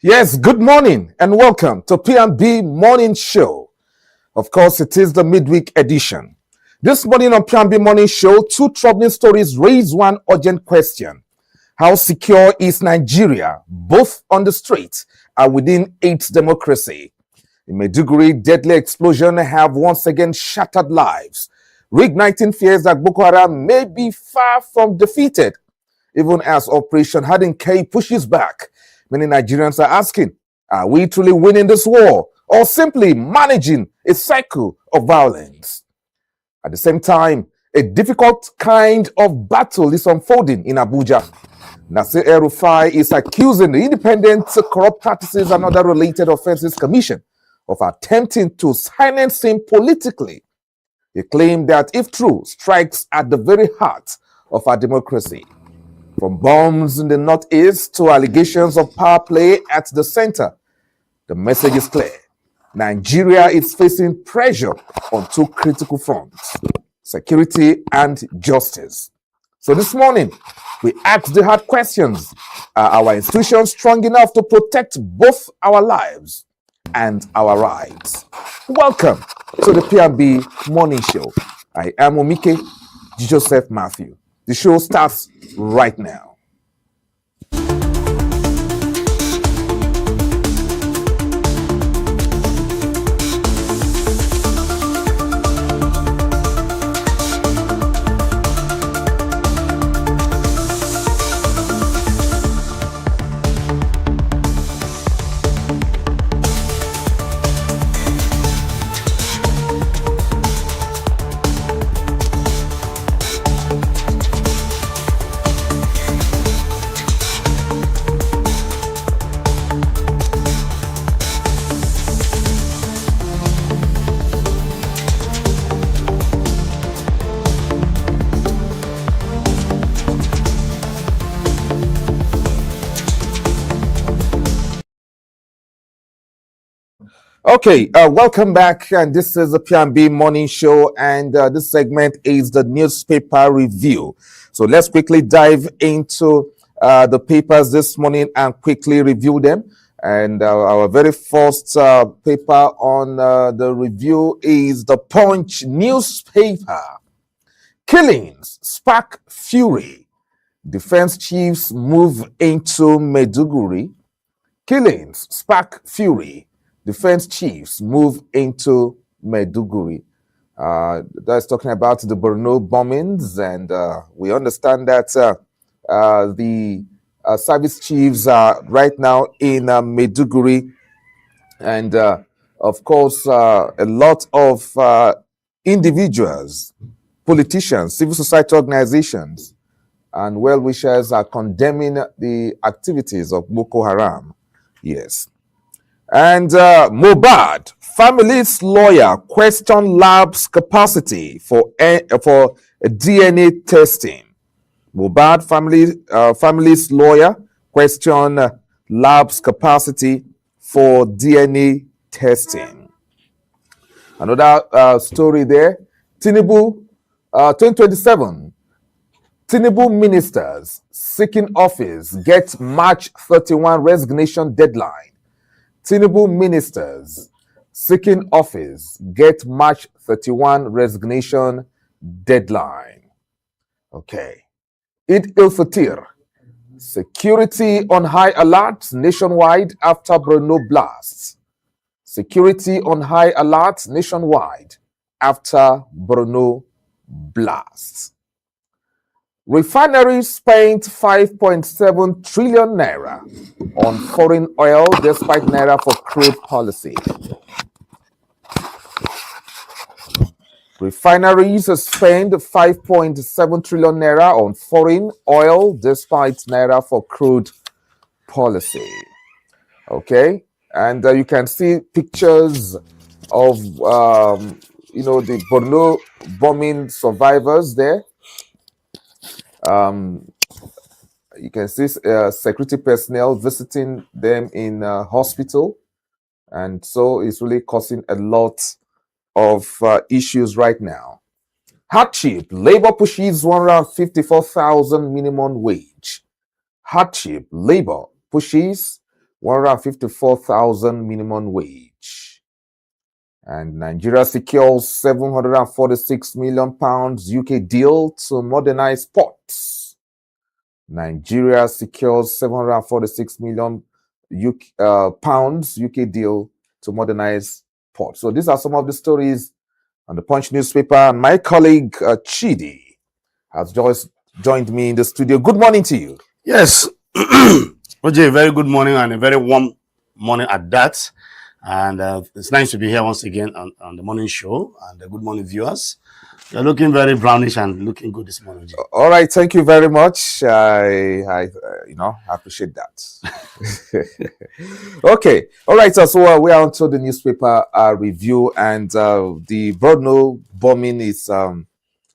Yes, good morning and welcome to P&B Morning Show. Of course, it is the midweek edition. This morning on P&B Morning Show, two troubling stories raise one urgent question. How secure is Nigeria, both on the street and within its democracy? In Maiduguri, deadly explosion have once again shattered lives, reigniting fears that Boko Haram may be far from defeated, even as Operation Harden K pushes back. Many Nigerians are asking, are we truly winning this war or simply managing a cycle of violence? At the same time, a difficult kind of battle is unfolding in Abuja. El-Rufai is accusing the Independent Corrupt Practices and Other Related Offences Commission of attempting to silence him politically. He claimed that, if true, strikes at the very heart of our democracy. From bombs in the northeast to allegations of power play at the center, the message is clear. Nigeria is facing pressure on two critical fronts: security and justice. So this morning, we asked the hard questions. Are our institutions strong enough to protect both our lives and our rights? Welcome to the P&B Morning Show. I am Omike Joseph Matthew. The show starts right now. Okay, welcome back, and this is the P&B Morning Show, and this segment is the newspaper review. So let's quickly dive into the papers this morning and quickly review them. And our very first paper on the review is the Punch newspaper. Killings spark fury. Defense chiefs move into Maiduguri. Killings spark fury. Defense chiefs move into Maiduguri. That's talking about the Borno bombings, and we understand that the service chiefs are right now in Maiduguri, and of course, a lot of individuals, politicians, civil society organizations, and well-wishers are condemning the activities of Boko Haram. Yes. And Mohbad, family's lawyer, question lab's capacity for DNA testing. Mohbad family's lawyer, question lab's capacity for DNA testing. Another story there. Tinubu, 2027. Tinubu ministers seeking office get March 31 resignation deadline. Tinubu ministers seeking office get March 31 resignation deadline. Okay. Eid al-Fitr. Security on high alert nationwide after Borno blasts. Security on high alert nationwide after Borno blasts. Refineries spent 5.7 trillion naira on foreign oil despite naira for crude policy. Refineries spend 5.7 trillion naira on foreign oil despite naira for crude policy. Okay, and you can see pictures of the Borno bombing survivors there. You can see security personnel visiting them in hospital, and so it's really causing a lot of issues right now. Hardship. Labor pushes 154,000 minimum wage. Hardship. Labor pushes 154,000 minimum wage. And Nigeria secures 746 million pounds UK deal to modernize ports. Nigeria secures 746 million pounds UK deal to modernize ports. So these are some of the stories on the Punch newspaper. And my colleague Chidi has just joined me in the studio. Good morning to you. Yes, Roger, a very good morning and a very warm morning at that. And it's nice to be here once again on the morning show. And good morning, viewers. You're looking very brownish and looking good this morning. All right, thank you very much. I appreciate that. Okay, all right. So we are on to the newspaper review, and the Brno bombing is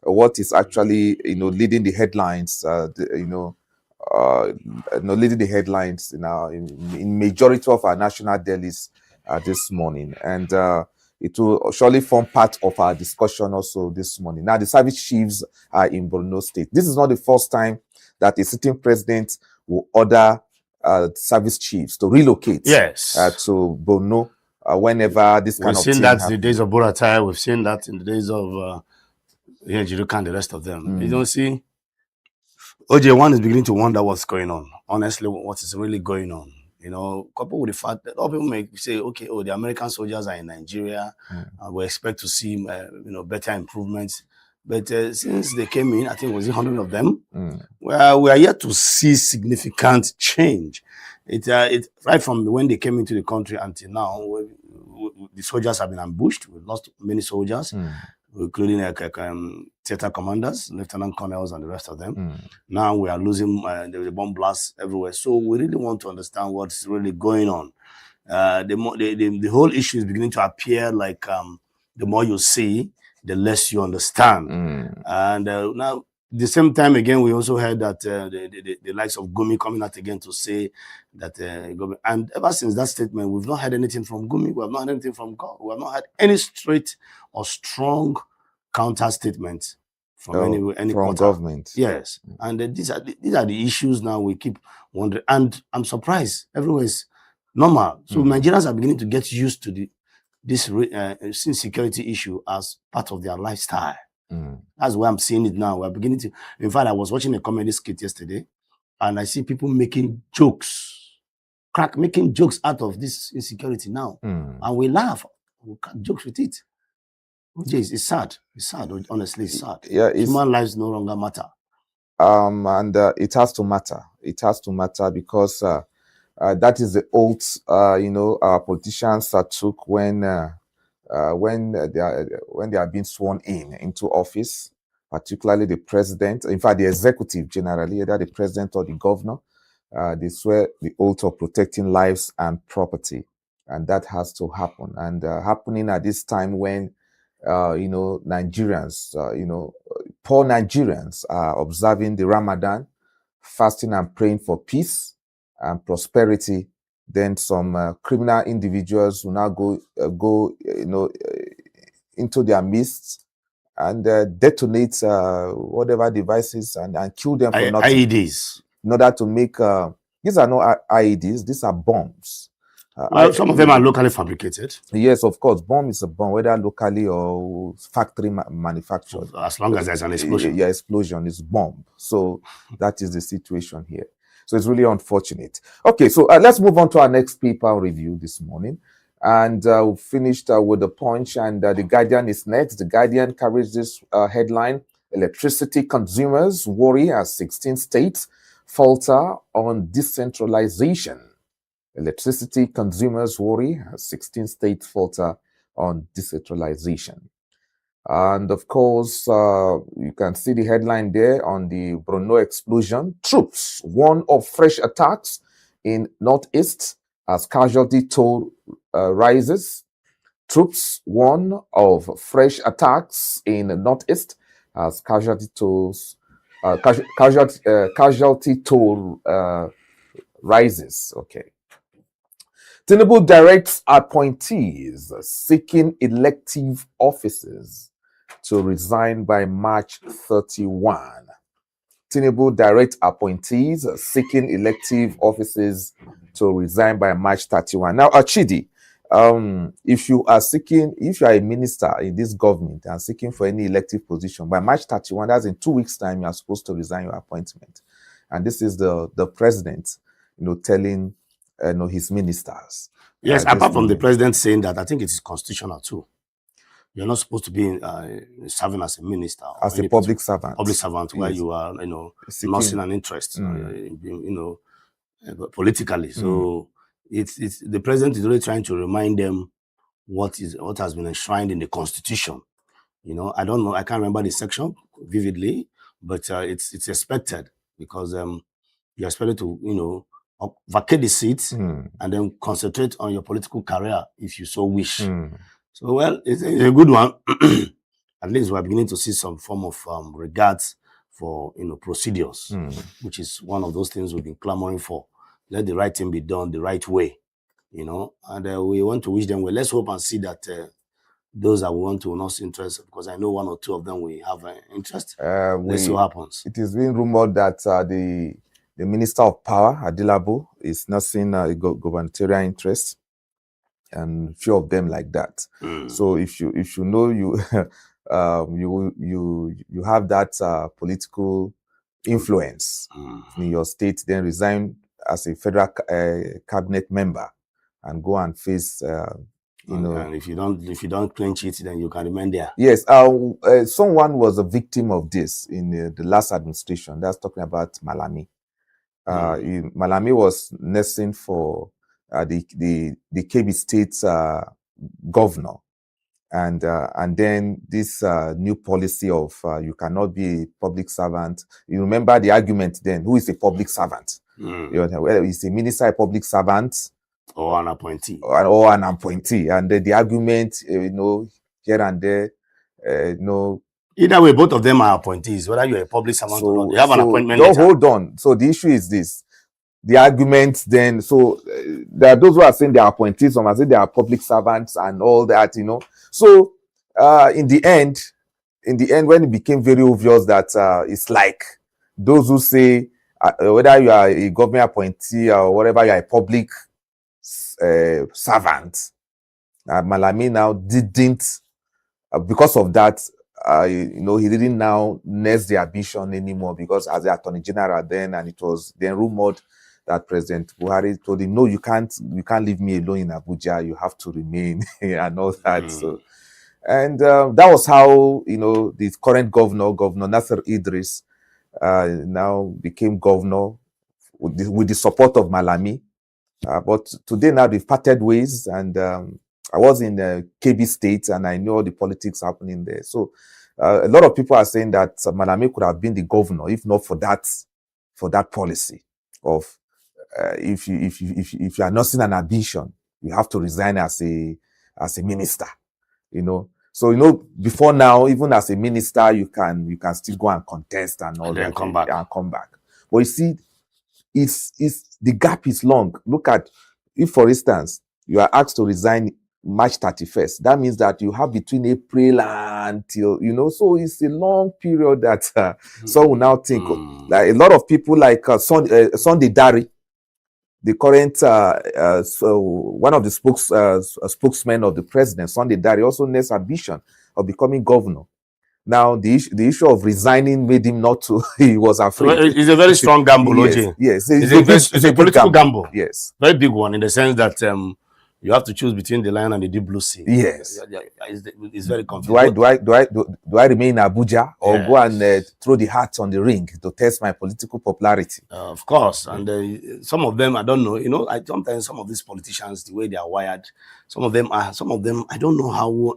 what is actually leading the headlines. Leading the headlines in majority of our national dailies this morning, and it will surely form part of our discussion also this morning. Now, the service chiefs are in Borno State. This is not the first time that a sitting president will order service chiefs to relocate to Borno whenever this kind of thing happens. We've seen that in the days of Buratai. We've seen that in the days of Jiruka and the rest of them. You don't see. OJ1 is beginning to wonder what's going on. Honestly, what is really going on? Coupled with the fact that all people may say, okay, the American soldiers are in Nigeria. We expect to see, better improvements. But since they came in, I think it was 100 of them. Well, we are yet to see significant change. It right from when they came into the country until now, the soldiers have been ambushed. We've lost many soldiers, including theater commanders, lieutenant colonels, and the rest of them. Now we are losing the bomb blasts everywhere. So we really want to understand what's really going on. The whole issue is beginning to appear like the more you see, the less you understand. And now, the same time again, we also heard that the likes of Gumi coming out again to say that, and ever since that statement, we've not heard anything from Gumi. We have not heard anything from God. We have not had any straight or strong counter statement from any from government. Yes, and these are the issues now we keep wondering. And I'm surprised everywhere is normal. So Nigerians are beginning to get used to this insecurity issue as part of their lifestyle. That's why I'm seeing it now. We're beginning to. In fact, I was watching a comedy skit yesterday, and I see people making jokes, making jokes out of this insecurity now, and we laugh, we crack jokes with it. It's sad. It's sad. Honestly, it's sad. Yeah, human lives no longer matter. And it has to matter. It has to matter because that is the oath our politicians took when they are being sworn into office, particularly the president. In fact, the executive generally, either the president or the governor, they swear the oath of protecting lives and property, and that has to happen. And happening at this time when Nigerians, poor Nigerians are observing the Ramadan, fasting and praying for peace and prosperity. Then some criminal individuals will now go into their midst and detonate whatever devices and kill them for nothing. IEDs. In order to make these are not IEDs; these are bombs. Some of them are locally fabricated. Yes, of course. Bomb is a bomb, whether locally or factory manufactured. As long as there's an explosion. Yeah, explosion is bomb. So that is the situation here. So it's really unfortunate. Okay, so let's move on to our next paper review this morning. And we finished with the Punch, and the Guardian is next. The Guardian carries this headline: Electricity consumers worry as 16 states falter on decentralization. Electricity consumers worry as 16 states falter on decentralization. And of course, you can see the headline there on the Brno explosion. Troops warn of fresh attacks in Northeast as casualty toll rises. Troops warn of fresh attacks in Northeast as casualty toll rises. Okay. Tinubu directs appointees seeking elective offices to resign by March 31. Tinubu directs appointees seeking elective offices to resign by March 31. Now, Achidi, if you are a minister in this government and seeking for any elective position by March 31, that's in 2 weeks' time, you are supposed to resign your appointment. And this is the president, telling his ministers. Yes, apart from the president saying that, I think it is constitutional too. You're not supposed to be serving as a minister, as a public servant. Public servant, where you are, nursing an interest, politically. So it's the president is really trying to remind them what has been enshrined in the Constitution. I don't know, I can't remember the section vividly, but it's expected, because you're expected to, vacate the seat and then concentrate on your political career if you so wish. So, well, it's a good one. At least we're beginning to see some form of regards for, procedures, which is one of those things we've been clamoring for. Let the right thing be done the right way, and we want to wish them well. Let's hope and see that those that we want to nurse interest, because I know one or two of them we have interest. Let's see what happens. It is being rumored that the Minister of Power, Adilabo, is nursing a gubernatorial interest, and few of them like that. So if you know you have that political influence in your state, then resign as a federal cabinet member and go and face. And if you don't clinch it, then you can remain there. Yes, someone was a victim of this in the last administration. That's talking about Malami. Malami was nursing for the Kebbi State governor, and then this new policy of you cannot be a public servant. You remember the argument then? Who is a public servant? Whether it's a minister, a public servant, or an appointee, or an appointee, and the argument, here and there, Either way, both of them are appointees. Whether you're a public servant or not, you have an appointment letter. Hold on. So the issue is this: the argument then. So there are those who are saying they are appointees, some are saying they are public servants and all that. So in the end, when it became very obvious that it's like those who say whether you are a government appointee or whatever, you are a public servant. Malami now didn't, because of that. He didn't now nurse the ambition anymore, because as the Attorney General then, and it was then rumored that President Buhari told him, no, you can't leave me alone in Abuja, you have to remain and all that. So, and that was how, the current Governor Nasser Idris, now became governor with the support of Malami. But today now they've parted ways, and I was in Kebbi State, and I know the politics happening there. So a lot of people are saying that Malami could have been the governor if not for that policy of if you are nursing an ambition, you have to resign as a minister. So before now, even as a minister, you can still go and contest and all that, and come back. But you see, it's the gap is long. Look at, if for instance you are asked to resign March 31st, that means that you have between April until, so it's a long period that some will now think like a lot of people like Sunday Dari, the current one of the spokesmen of the president, Sunday Dari, also needs ambition of becoming governor. Now the issue of resigning made him not to. He was afraid. It's a very strong gamble, OJ. Yes, it's a political gamble. Yes, very big one, in the sense that you have to choose between the lion and the deep blue sea. Yes, it's very confusing. Do I remain in Abuja or go and throw the hat on the ring to test my political popularity? Of course, and some of them I don't know. Sometimes some of these politicians, the way they are wired, some of them I don't know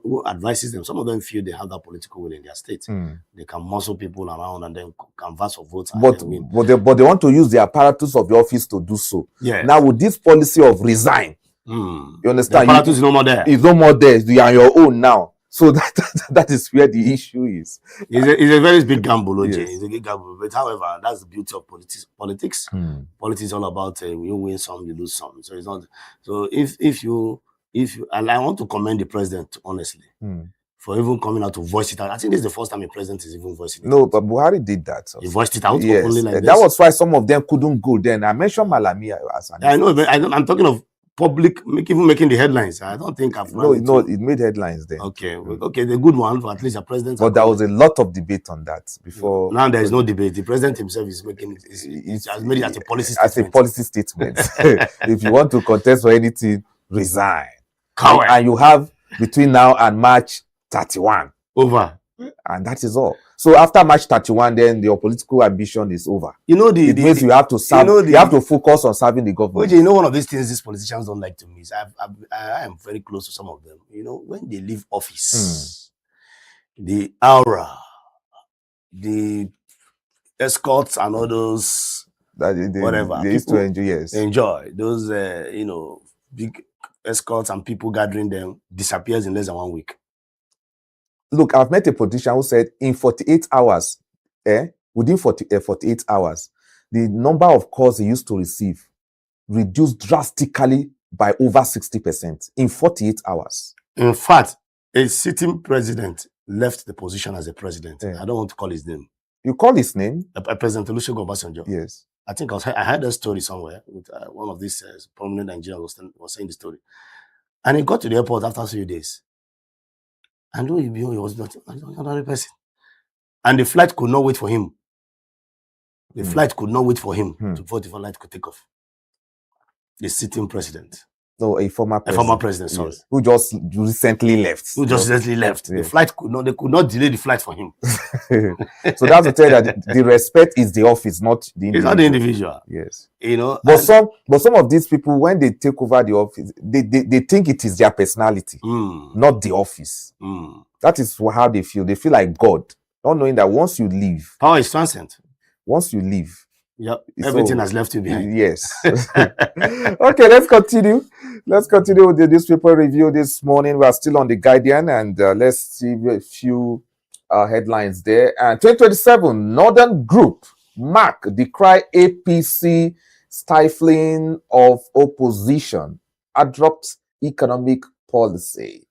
who advises them. Some of them feel they have that political will in their state. They can muscle people around and then canvass for votes. But they want to use the apparatus of the office to do so. Yes. Now with this policy of resign. You understand? The apparatus is no more there. It's no more there. You are your own now. So that is where the issue is. It's a very big gamble, OJ. Yes. It's a big gamble. But however, that's the beauty of politics. Politics is all about you win some, you lose some. So it's not. So if you, and I want to commend the president honestly for even coming out to voice it out. I think this is the first time a president is even voicing it No, out. but Buhari did that. He voiced it out Yes, openly like that this. was why some of them couldn't go then. I mentioned Malami as an I know, but I'm talking of public, even making the headlines. I don't think I've no, it made headlines then. Okay, okay, the good one for at least the president. But there was a lot of debate on that before. Now there is no debate. The president himself is making it. He has made it as a policy statement. As a policy statement. If you want to contest for anything, resign. Coward. And you have between now and March 31. Over. And that is all. So after March 31, then your political ambition is over. You know, it means you have to serve. You have to focus on serving the government. You know, one of these things these politicians don't like to me is I am very close to some of them. You know, when they leave office, the aura, the escorts and all those whatever they used to enjoy. Yes, enjoy those. You know, big escorts and people gathering them disappears in less than 1 week. Look, I've met a politician who said in 48 hours, within 48 hours, the number of calls he used to receive reduced drastically by over 60% in 48 hours. In fact, a sitting president left the position as a president. I don't want to call his name. You call his name? President Olusegun Obasanjo. Yes. I think I heard a story somewhere with one of these prominent Nigerians was saying the story. And he got to the airport after a few days. And he was not another person. And the flight could not wait for him. The flight could not wait for him before the flight could take off. The sitting president. No, a former president. A former president, sorry. Yes. Who just recently left. Yes. The flight they could not delay the flight for him. So that's to tell you that the respect is the office, not the individual. It's not the individual. Yes. You know. But some of these people, when they take over the office, they think it is their personality, not the office. That is how they feel. They feel like God, not knowing that once you leave, power is transient. Once you leave, everything has left you behind. Yes. Okay, let's continue. Let's continue with the newspaper review this morning. We are still on the Guardian, and let's see a few headlines there. And 2027 Northern Group MAC decry APC stifling of opposition, adopts economic policy.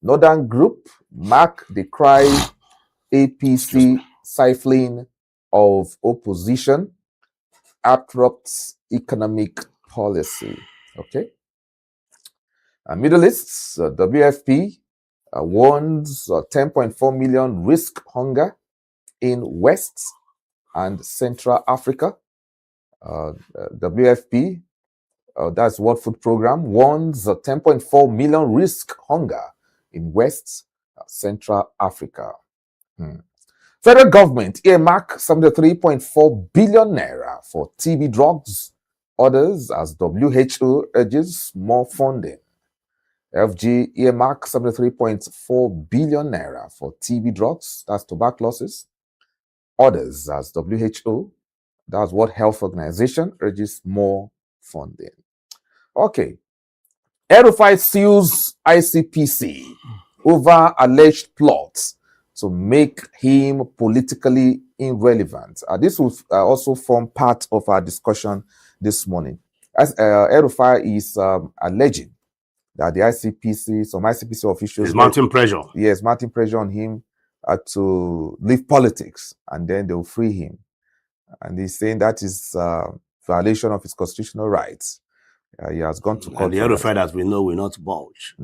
Northern Group MAC decry APC stifling of opposition, adopts economic policy. Okay. Middle East, WFP warns 10.4 million risk hunger in West and Central Africa. WFP, that's World Food Program, warns 10.4 million risk hunger in West Central Africa. Federal government earmark 73.4 billion naira for TB drugs. Others as WHO urges more funding. FG earmark 73.4 billion naira for TB drugs. That's tuberculosis. Others as WHO, that's World Health Organization, urges more funding. Okay. El-Rufai sues ICPC over alleged plots to make him politically irrelevant. This will also form part of our discussion this morning. As El-Rufai is alleging that the ICPC, some ICPC officials is mounting pressure. Yes, mounting pressure on him to leave politics, and then they'll free him. And he's saying that is violation of his constitutional rights. He has gone to court. And the El-Rufai that we know will not budge.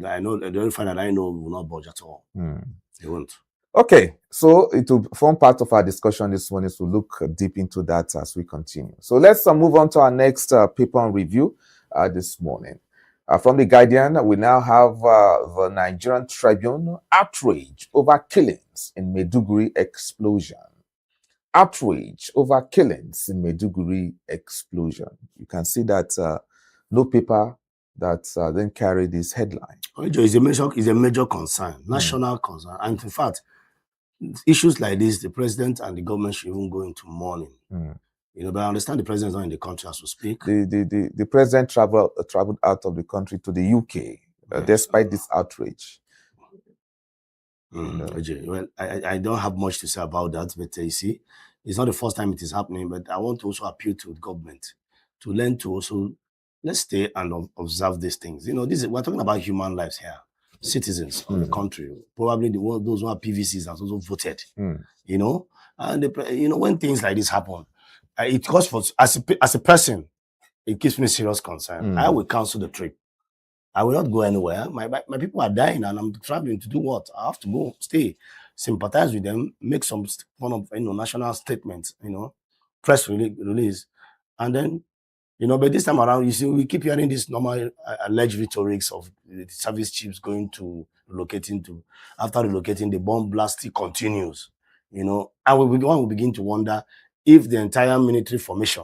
I know the El-Rufai that I know will not budge at all. They won't. Okay, so it will form part of our discussion this morning. So look deep into that as we continue. So let's move on to our next paper on review this morning. From the Guardian, we now have the Nigerian Tribune, outrage over killings in Maiduguri explosion. Outrage over killings in Maiduguri explosion. You can see that no paper that then carry this headline. It's a major concern, national concern. And in fact, issues like this, the president and the government should even go into mourning. You know, but I understand the president is not in the country as we speak. The president traveled out of the country to the UK despite this outrage. Well, I don't have much to say about that, but you see, it's not the first time it is happening, but I want to also appeal to the government to learn to also, let's stay and observe these things. You know, we're talking about human lives here. citizens of the country, probably those who are PVCs that also voted, you know, and you know, when things like this happen, it calls for, as a person, it gives me serious concern. I will cancel the trip. I will not go anywhere. My people are dying, and I'm traveling to do what? I have to go, stay, sympathize with them, make some one of national statements, press release, and then but this time around, you see, we keep hearing this normal alleged rhetorics of the service chiefs going to relocating to, after relocating, the bomb blasting continues, and one will begin to wonder if the entire military formation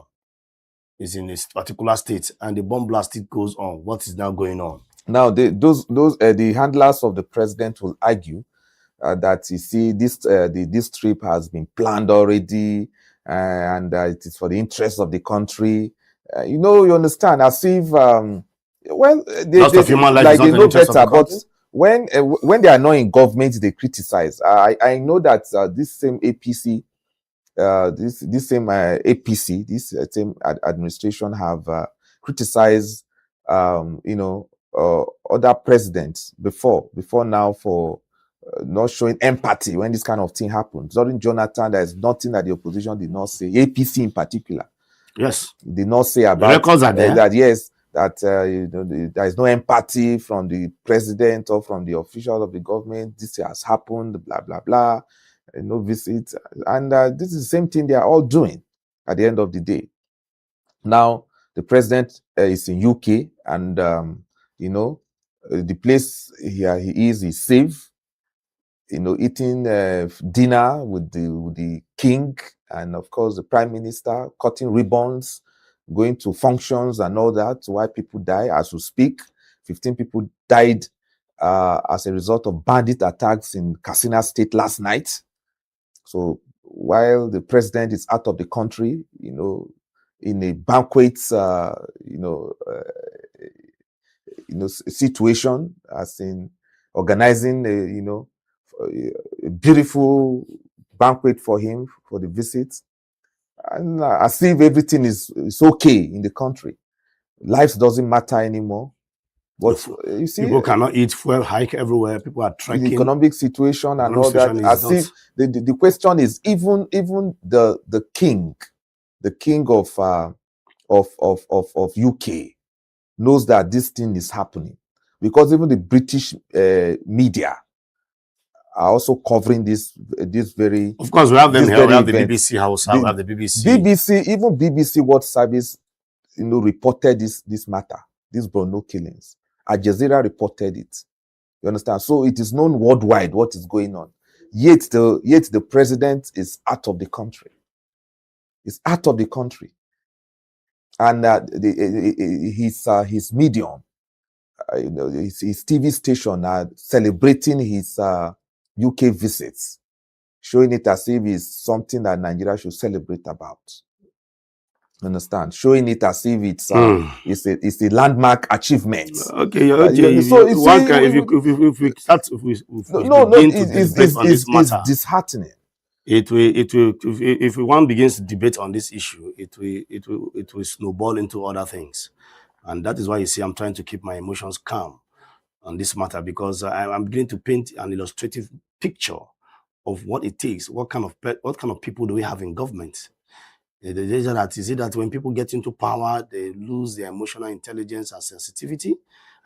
is in a particular state and the bomb blasting goes on, what is now going on? Now, the handlers of the president will argue that, you see, this trip has been planned already, and it is for the interest of the country. You understand, as if they know better, but when they are not in government, they criticize. I know that this same APC, this same APC, this same administration have criticized, other presidents before now for not showing empathy when this kind of thing happens. During Jonathan, there is nothing that the opposition did not say. APC in particular, yes, did not say about the records are there. That yes, that there is no empathy from the president or from the officials of the government. This has happened, blah blah blah. No visit, and this is the same thing they are all doing at the end of the day. Now the president is in UK, and the place here he is safe. Eating dinner with the king, and of course the prime minister, cutting ribbons, going to functions and all that. Why people die as we speak. 15 people died as a result of bandit attacks in Katsina State last night. So while the president is out of the country, in a banquet, situation, as in organizing a beautiful banquet for him for the visit, and as if everything is okay in the country. Life doesn't matter anymore. But you see, people cannot eat, fuel hike everywhere. People are trekking. The economic situation and all that. As if the question is, even the king of UK knows that this thing is happening, because even the British media are also covering this very. Of course, we have them here. We have the BBC House. We have the BBC. Even BBC World Service, reported this matter, these Borno killings. Al Jazeera reported it. You understand? So it is known worldwide what is going on. Yet the president is out of the country. He's out of the country, and his medium, his TV station are celebrating his UK visits, showing it as if it's something that Nigeria should celebrate about. Understand? Showing it as if it's a landmark achievement. Okay, so it's disheartening. If one begins to debate on this issue, it will snowball into other things, and that is why you see I'm trying to keep my emotions calm on this matter, because I'm beginning to paint an illustrative picture of what it takes. What kind of people do we have in government? Is it that when people get into power, they lose their emotional intelligence and sensitivity?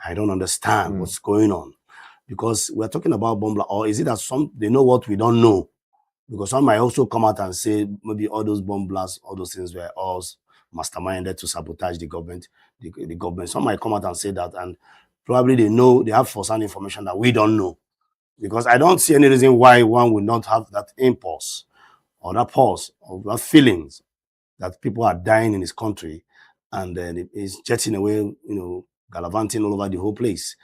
I don't understand what's going on, because we're talking about bomb, or is it that they know what we don't know? Because some might also come out and say maybe all those bomb blasts, all those things were all masterminded to sabotage the government. The government. Some might come out and say that, and probably they have first-hand information that we don't know. Because I don't see any reason why one would not have that impulse or that pulse or that feelings that people are dying in this country, and then it's jetting away, gallivanting all over the whole place.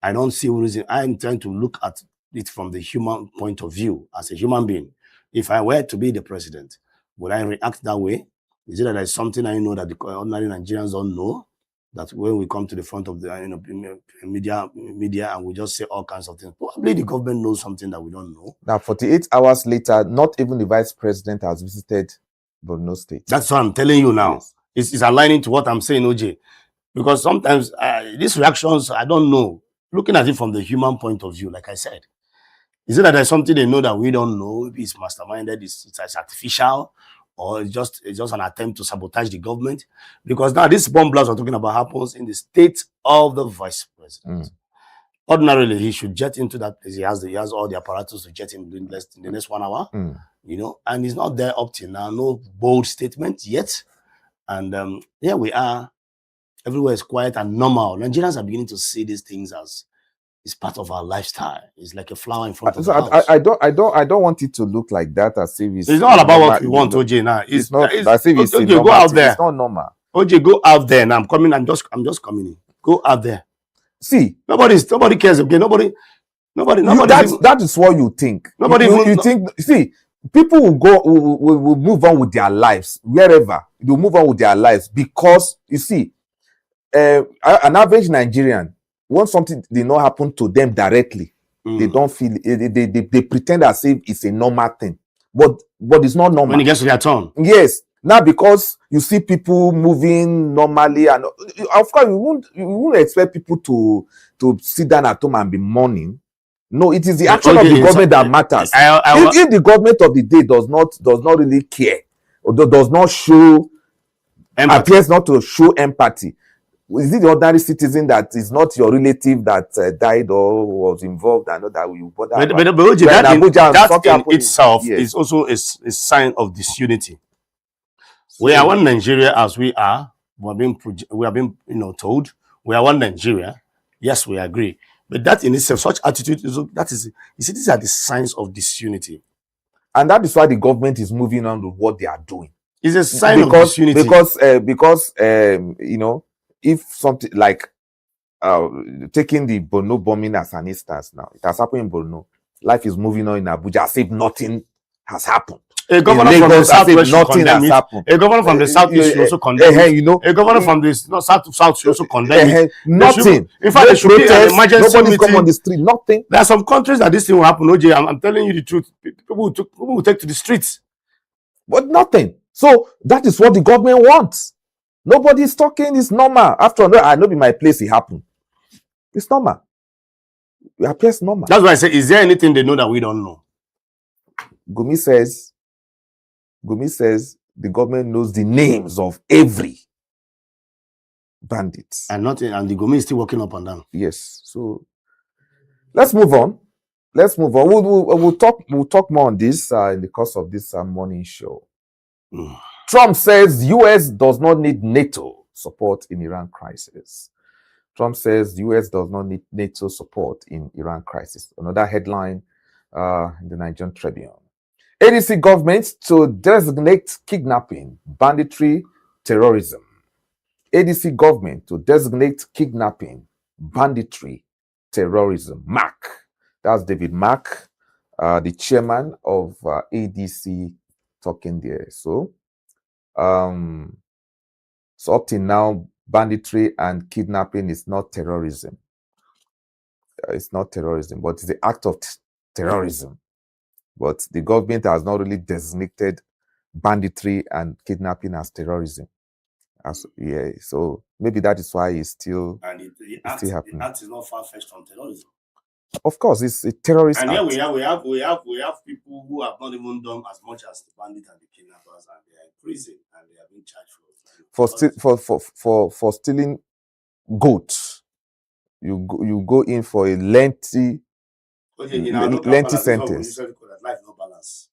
I don't see a reason. I'm trying to look at it from the human point of view, as a human being. If I were to be the president, would I react that way? Is it that there's something I know that the ordinary Nigerians don't know? That when we come to the front of the media and we just say all kinds of things, probably the government knows something that we don't know. Now, 48 hours later, not even the vice president has visited Borno State. That's what I'm telling you now. Yes. It's aligning to what I'm saying, OJ. Because sometimes these reactions, I don't know. looking at it from the human point of view, like I said, is it that there's something they know that we don't know? Maybe it's masterminded, it's artificial, or it's just an attempt to sabotage the government? Because now this bomb blast we're talking about happens in the state of the vice president. Ordinarily, he should jet into that place. He has all the apparatus to jet him in the next 1 hour, you know, and he's not there up till now. No bold statement yet. And here we are. Everywhere is quiet and normal. Nigerians are beginning to see these things as it's part of our lifestyle. It's like a flower in front of the house. I don't want it to look like that as if it's not all about what we want, OJ. Now it's not as if it's OJ, go out there. It's not normal. OJ, go out there. Now I'm coming. I'm just coming in. Go out there. See, nobody cares. Okay, nobody. That is what you think. Nobody. You think. See, people will move on with their lives wherever. They'll move on with their lives because you see, an average Nigerian, once something did not happen to them directly, they don't feel it. They pretend as if it's a normal thing, but it's not normal. When it gets to their turn, yes. Now, because you see people moving normally, and of course, you won't expect people to sit down at home and be mourning. No, it is the action of the government that matters. If the government of the day does not really care, or does not show, appears not to show empathy, is it the ordinary citizen that is not your relative that died or was involved and that you bother? But that in itself is also a sign of disunity. We are one Nigeria as we are. We have been told we are one Nigeria. Yes, we agree. But that in itself, such attitude these are the signs of disunity. And that is why the government is moving on with what they are doing. It's a sign of disunity. Because if something like taking the Borno bombing as an instance now, it has happened in Borno. Life is moving on in Abuja as if nothing has happened. A governor from the southwest should condemn it. A governor from the southeast should also condemn it. A governor from the south should also condemn it. Nothing. In fact, there should be an emergency meeting. Come on the street. Nothing. There are some countries that this thing will happen. OJ, I'm telling you the truth. People will take to the streets. But nothing. So that is what the government wants. Nobody is talking. It's normal. After all, I know in my place it happened. It's normal. It appears normal. That's why I say, is there anything they know that we don't know? Gumi says the government knows the names of every bandit. And the Gumi is still working up and down. Yes. So let's move on. We'll talk more on this in the course of this morning show. Trump says US does not need NATO support in Iran crisis. Trump says US does not need NATO support in Iran crisis. Another headline in the Nigerian Tribune. ADC government to designate kidnapping, banditry, terrorism. ADC government to designate kidnapping, banditry, terrorism. Mark. That's David Mark, the chairman of ADC, talking there. So up till now, banditry and kidnapping is not terrorism. It's not terrorism, but it's the act of terrorism. But the government has not really designated banditry and kidnapping as terrorism. So maybe that is why it's still happening. The act is not far-fetched from terrorism. Of course, it's a terrorist and act. And here we have people who have not even done as much as the bandit and the kidnappers, and they are in prison and they are being charged for stealing goats. You go in for a lengthy sentence. Life no balance.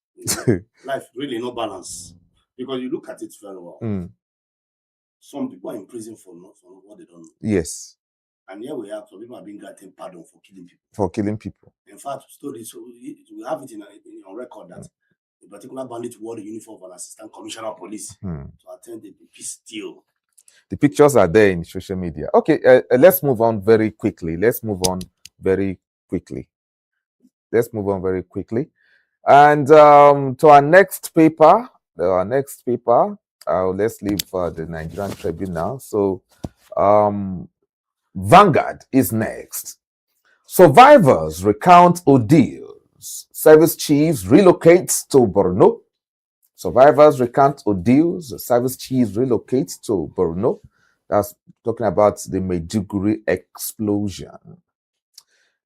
Life really no balance, because you look at it very well. Some people are in prison for what they don't know. Yes. And here we have some people are being granted pardon for killing people. In fact, stories, so we have it on record that a particular bandit wore the uniform of an assistant commissioner of police to attend the peace deal. The pictures are there in social media. Okay, let's move on very quickly. And to our next paper, let's leave the Nigerian Tribune now. So, Vanguard is next. Survivors recount ordeals. Service chiefs relocates to Borno. Survivors recount ordeals. Service chiefs relocates to Borno. That's talking about the Maiduguri explosion.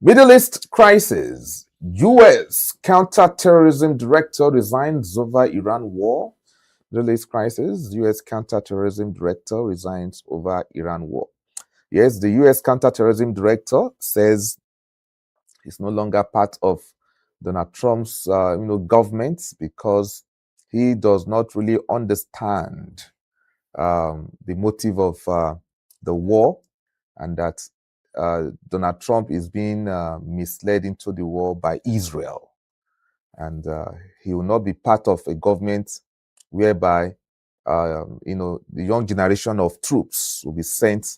Middle East crisis. U.S. counterterrorism director resigns over Iran war. Middle East crisis. U.S. counterterrorism director resigns over Iran war. Yes, the U.S. counterterrorism director says he's no longer part of Donald Trump's government because he does not really understand the motive of the war, and that Donald Trump is being misled into the war by Israel, and he will not be part of a government whereby the young generation of troops will be sent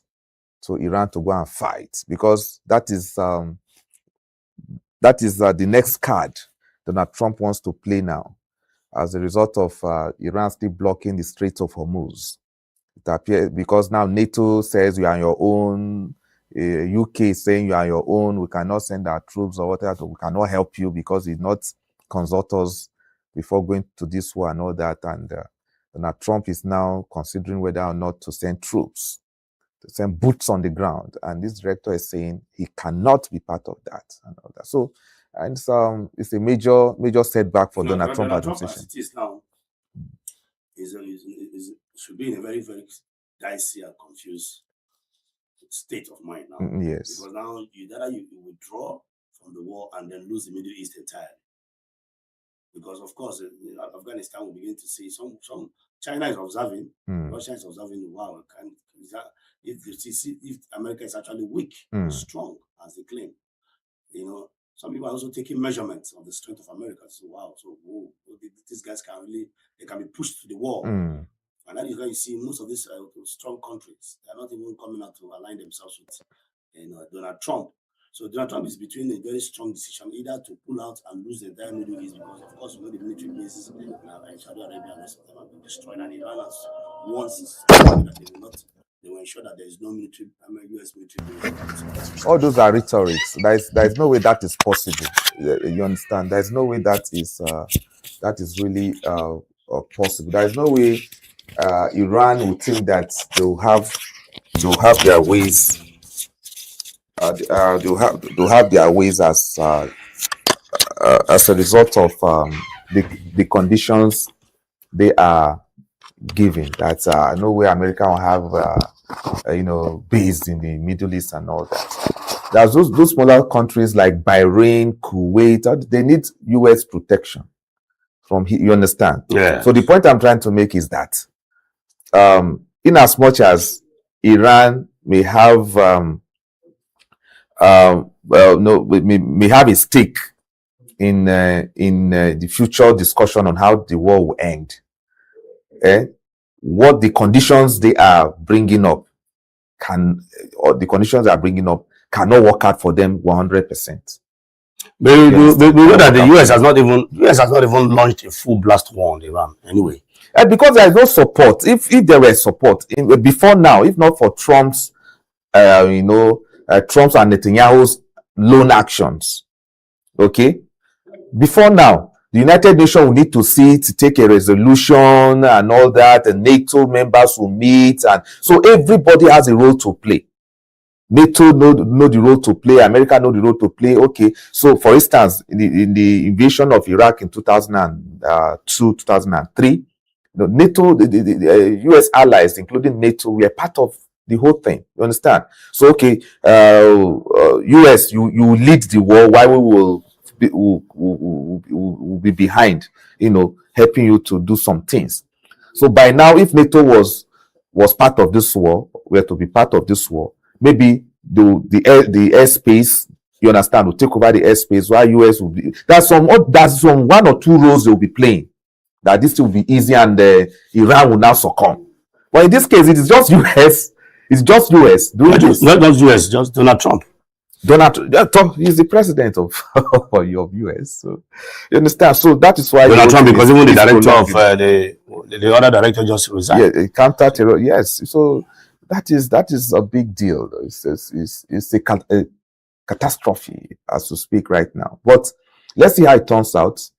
to Iran to go and fight, because that is the next card Donald Trump wants to play now, as a result of Iran still blocking the Strait of Hormuz. It appears because now NATO says you are on your own, UK is saying you are on your own, we cannot send our troops or whatever, we cannot help you because you did not consult us before going to this war and all that. And Donald Trump is now considering whether or not to send troops, to send boots on the ground. And this director is saying he cannot be part of that and all that. So, and it's a major setback for Donald Trump administration. As it is now, should be in a very, very dicey and confused state of mind now. Yes. Because now you withdraw from the war and then lose the Middle East entirely. Because of course, Afghanistan will begin to see some China is observing, Russia is observing. Wow, if America is actually weak, strong as they claim, some people are also taking measurements of the strength of America. So wow, these guys they can be pushed to the wall. And that is why you see most of these strong countries, they are not even coming out to align themselves with Donald Trump. So Donald Trump is between a very strong decision, either to pull out and lose the entire Middle East, because of course the military bases in Saudi Arabia and rest of them have been destroyed, and Iran has once that they will ensure that there is no military, US military base. All those are rhetorics. There is no way that is possible. You understand? There is no way that is really possible. There is no way Iran would think that they'll have their ways. They'll have their ways as a result of the conditions they are given. That's no way America will have based in the Middle East and all that. There's those smaller countries like Bahrain, Kuwait. They need U.S. protection from here. You understand? Yeah. So the point I'm trying to make is that in as much as Iran may have may have a stake in the future discussion on how the war will end, what the conditions they are bringing up cannot work out for them 100%. But you know that the US has not even launched a full blast war on Iran anyway. Because there is no support. If there were support before now, if not for Trump's Trump's and Netanyahu's lone actions, okay, before now, the United Nations will need to sit to take a resolution and all that, and NATO members will meet, and so everybody has a role to play. NATO know the role to play, America know the role to play. Okay, so for instance, in the invasion of Iraq in 2002, 2003, NATO, the US allies, including NATO, were part of the whole thing. You understand? So okay, US, you lead the war, while we will be behind, helping you to do some things. So by now, if NATO was part of this war, were to be part of this war, maybe the airspace, you understand, will take over the airspace, while US will be. That's some 1 or 2 roles they will be playing. That this will be easy, and Iran will now succumb. But in this case, it is just US. It's just US doing this. Not just US, just Donald Trump. Donald Trump is the president of US. So you understand. So that is why Donald Trump, because even the director of the other director just resigned. Yeah, counter-terror. Yes. So that is a big deal. It's a catastrophe as we speak right now. But let's see how it turns out.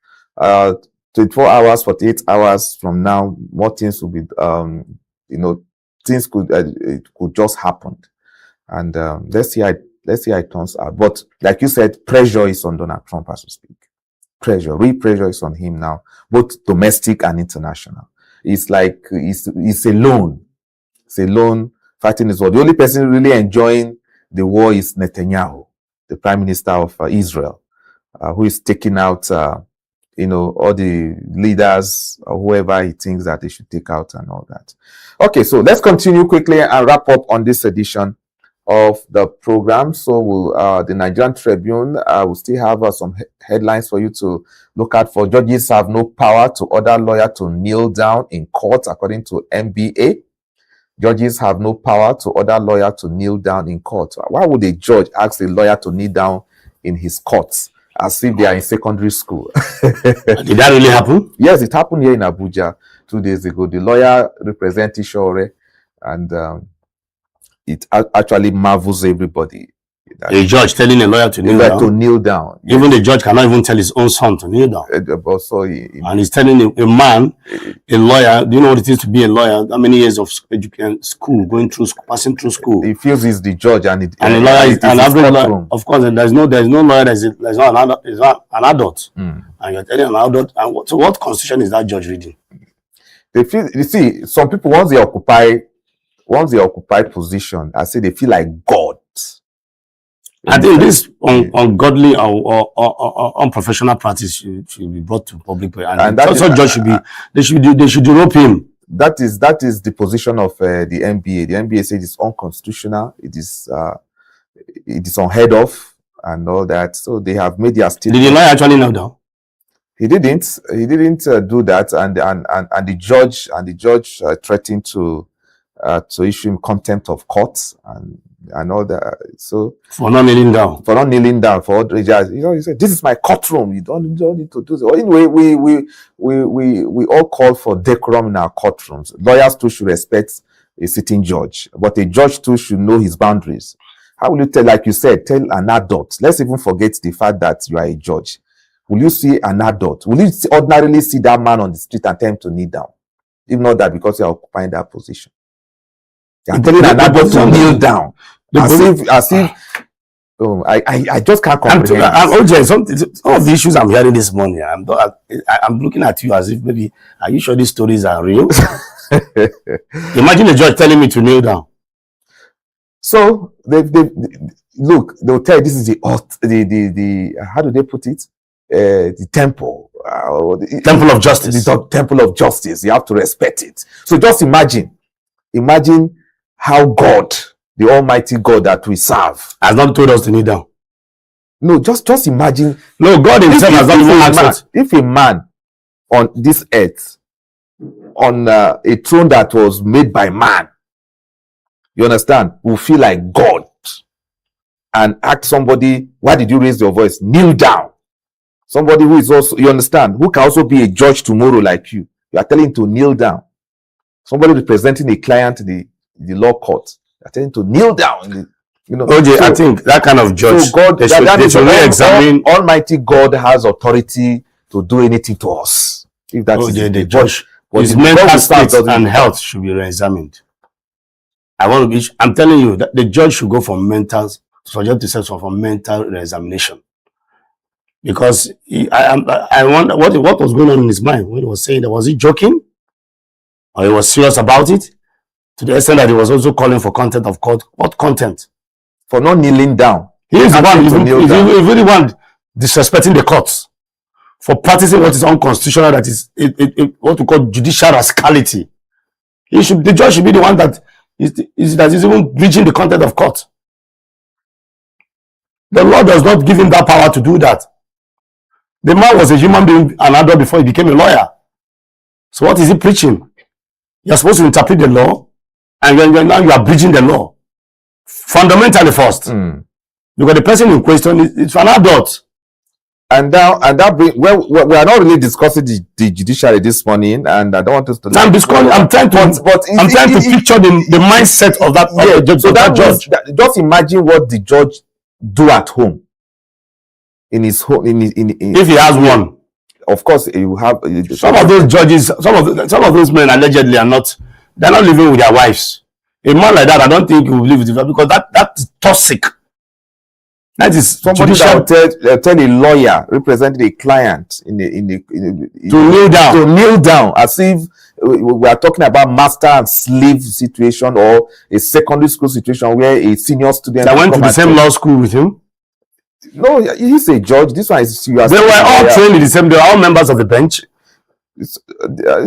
24 hours, 48 hours from now, more things will be, things could just happen. And let's see how it Let's see how it turns out. But like you said, pressure is on Donald Trump as we speak. Real pressure is on him now, both domestic and international. It's like it's alone. It's alone fighting his war. The only person really enjoying the war is Netanyahu, the Prime Minister of Israel, who is taking out, all the leaders or whoever he thinks that they should take out and all that. Okay, so let's continue quickly and wrap up on this edition of the program. So the Nigerian Tribune will still have some headlines for you to look at. For judges have no power to order lawyer to kneel down in court, according to NBA. Judges have no power to order lawyer to kneel down in court. Why would a judge ask a lawyer to kneel down in his court as if they are in secondary school? Did that really happen? Yes, it happened here in Abuja 2 days ago. The lawyer represented Ishore, and it actually marvels everybody. A judge telling a lawyer to kneel down. Even the judge cannot even tell his own son to kneel down. And he's telling a man, a lawyer, do you know what it is to be a lawyer? How many years of school, passing through school? He feels he's the judge, and the lawyer is an average. Of course, there's no lawyer that's not an adult. And you're telling an adult. And so what constitution is that judge reading? You see, some people, once they occupy position, I say they feel like God. I think this ungodly or unprofessional practice should be brought to public, and also judge should be. They should rope him. That is the position of the NBA. The NBA says it's unconstitutional. It is unheard of and all that. So they have made their statement. Did the lawyer actually kneel down? He didn't. He didn't do that, and the judge threatened to issue him contempt of court and all that. So for not kneeling down, for all he said, "This is my courtroom. You don't need to do this." Anyway, we all call for decorum in our courtrooms. Lawyers too should respect a sitting judge, but a judge too should know his boundaries. How will you tell an adult? Let's even forget the fact that you are a judge. Will you see an adult? Will you ordinarily see that man on the street and tell him to kneel down? If not that, because you are occupying that position. I'm telling an adult to kneel down. As if I just can't comprehend. Some of the issues I'm hearing this morning, I'm looking at you as if maybe, are you sure these stories are real? Imagine a judge telling me to kneel down. So they'll tell you this is the how do they put it? The temple. Temple of justice. The temple of justice. You have to respect it. So just imagine how God, the Almighty God that we serve, has not told us to kneel down. No, just imagine. No, God himself has not even asked us. If a man on this earth, on a throne that was made by man, you understand, will feel like God and ask somebody, why did you raise your voice? Kneel down. Somebody who is also, you understand, who can also be a judge tomorrow like you. You are telling him to kneel down. Somebody representing a client in the law court. You are telling him to kneel down. OJ, I think that kind of judge, so God, they should re-examine. Almighty God has authority to do anything to us. If that is the judge, his mental state and health should be re-examined. I'm telling you that the judge should go for subject himself for mental re-examination. Because I wonder what was going on in his mind when he was saying that. Was he joking? Or he was serious about it? To the extent that he was also calling for contempt of court. What contempt? For not kneeling down. He is the one, really one disrespecting the courts. For practicing what is unconstitutional, that is what we call judicial rascality. The judge should be the one that is even breaching the contempt of court. The law does not give him that power to do that. The man was a human being, an adult, before he became a lawyer. So what is he preaching? You're supposed to interpret the law, and now you are breaching the law. Fundamentally first. Because the person in question is an adult. And we are not really discussing the judiciary this morning, and I don't want us to. I'm trying to picture the mindset of that judge. Just imagine what the judge do at home. In his home, if he has one, of course, you have some of those judges. Some of those men allegedly they're not living with their wives. A man like that, I don't think he will live with him, because that's toxic. That is somebody judicial. that will tell a lawyer representing a client in To kneel down. to kneel down, as if we are talking about master and slave situation, or a secondary school situation where a senior student That will went to come the and same say, law school with him. no, he's a judge. This one is you are They still were a all lawyer. trained in the same. They were all members of the bench.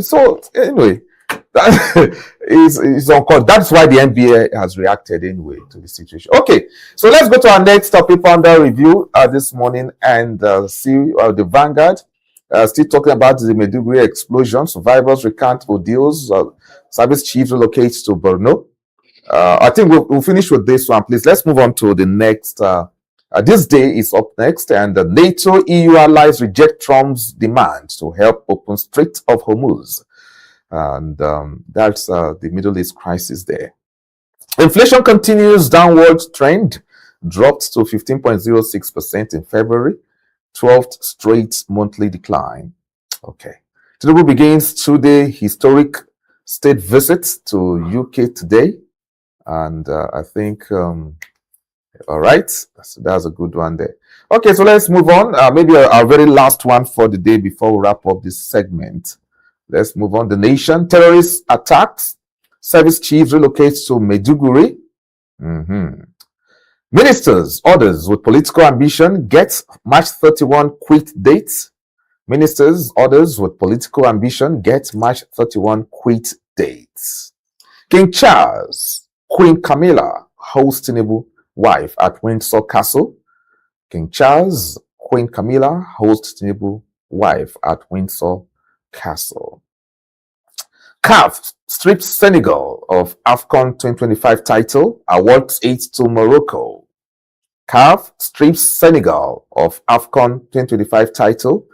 So anyway, it's on course. That's why the NBA has reacted anyway to the situation. Okay, so let's go to our next topic under review this morning and see the Vanguard. Still talking about the Maiduguri explosion. Survivors recount ordeals. Service chief relocates to Borno. I think we'll finish with this one, please. Let's move on to the next. This day is up next, and the NATO EU allies reject Trump's demand to help open Strait of Hormuz. And that's the Middle East crisis there. Inflation continues downward trend, dropped to 15.06% in February, 12th straight monthly decline. Okay. Tinubu begins two-day historic state visit to UK today. And I think, all right, so that's a good one there. Okay, so let's move on. Maybe our very last one for the day before we wrap up this segment. Let's move on. The Nation, terrorist attacks. Service chief relocates to Maiduguri. Ministers, others with political ambition get March 31 quit dates. Ministers, others with political ambition get March 31 quit dates. King Charles, Queen Camilla host Tinubu wife at Windsor Castle. King Charles, Queen Camilla host Tinubu wife at Windsor Castle. CAF strips Senegal of AFCON 2025 title, awards 8 to Morocco. CAF strips Senegal of AFCON 2025 title,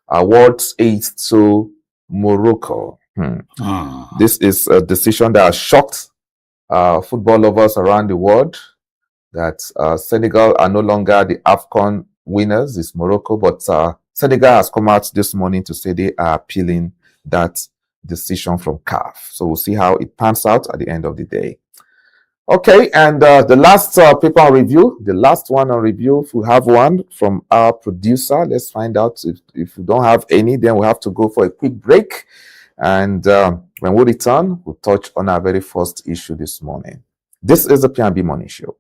awards 8 to Morocco. This is a decision that has shocked football lovers around the world, that Senegal are no longer the AFCON winners. It's Morocco, but Senegal has come out this morning to say they are appealing that decision from CAF. So we'll see how it pans out at the end of the day. Okay, and the last paper on review, the last one on review, if we have one from our producer, let's find out. If we don't have any, then we'll have to go for a quick break. And when we return, we'll touch on our very first issue this morning. This is the P&B Morning Show.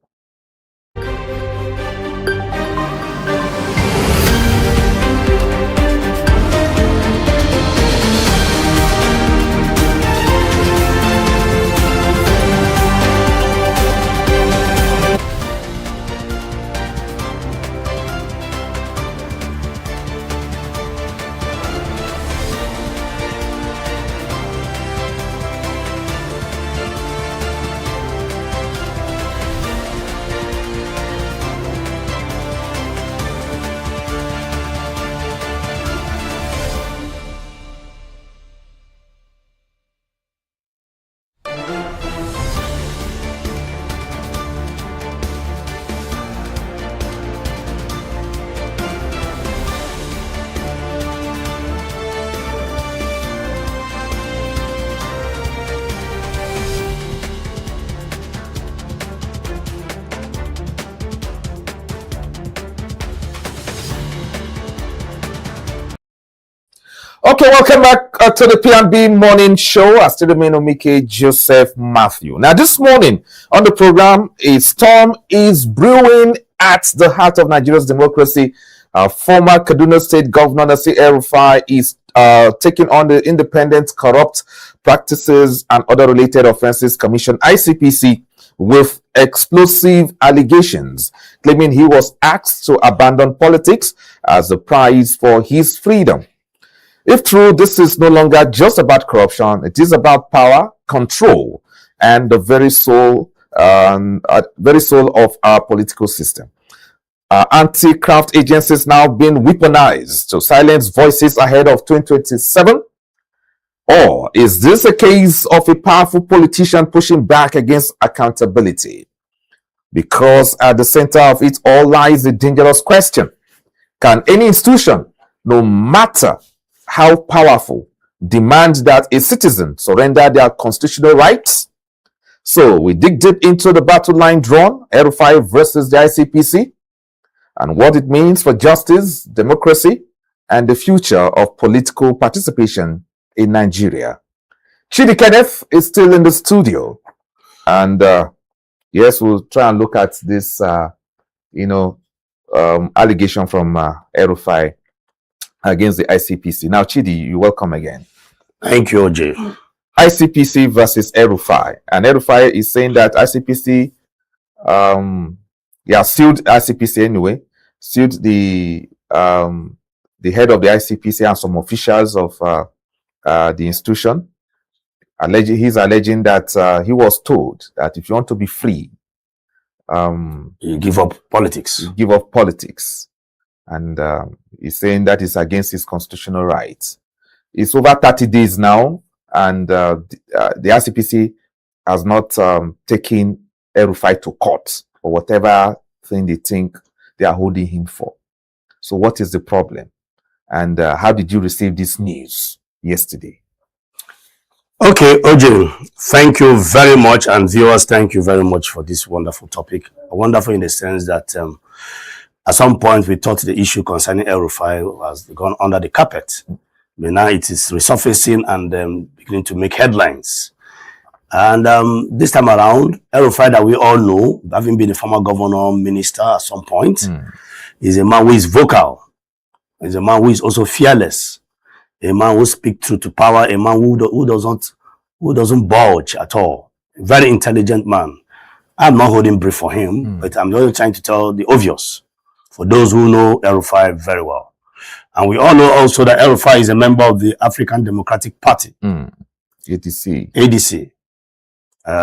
Okay, welcome back to the P&B Morning Show. I still remain Omike Joseph Matthew. Now, this morning on the program, a storm is brewing at the heart of Nigeria's democracy. Former Kaduna State Governor El-Rufai is taking on the Independent Corrupt Practices and Other Related Offences Commission, ICPC, with explosive allegations, claiming he was asked to abandon politics as the price for his freedom. If true, this is no longer just about corruption. It is about power, control, and the very soul of our political system. Anti-craft agencies now being weaponized to silence voices ahead of 2027? Or is this a case of a powerful politician pushing back against accountability? Because at the center of it all lies the dangerous question: can any institution, no matter how powerful, demand that a citizen surrender their constitutional rights? So we dig deep into the battle line drawn, El-Rufai versus the ICPC. and what it means for justice, democracy, and the future of political participation in Nigeria. Chidi Kenneth is still in the studio, and yes, we'll try and look at this, allegation from El-Rufai against the ICPC. Now, Chidi, you're welcome again. Thank you, OJ. ICPC versus El-Rufai, and El-Rufai is saying that ICPC, sued ICPC anyway, sued the head of the ICPC and some officials of the institution. He's alleging that he was told that if you want to be free, you give up politics. You give up politics, and he's saying that is against his constitutional rights. It's over 30 days now, and the ICPC has not taken El-Rufai to court for whatever thing they think they are holding him for. So what is the problem? And how did you receive this news yesterday? Okay, OJ, thank you very much, and viewers, thank you very much for this wonderful topic. Wonderful in the sense that at some point we thought the issue concerning El-Rufai has gone under the carpet, but now it is resurfacing and beginning to make headlines. And this time around, El-Rufai, that we all know, having been a former governor, minister at some point, is a man who is vocal. He's a man who is also fearless. A man who speaks truth to power, a man who doesn't budge at all. A very intelligent man. I'm not holding brief for him, but I'm just trying to tell the obvious for those who know El-Rufai very well. And we all know also that El-Rufai is a member of the African Democratic Party. ADC.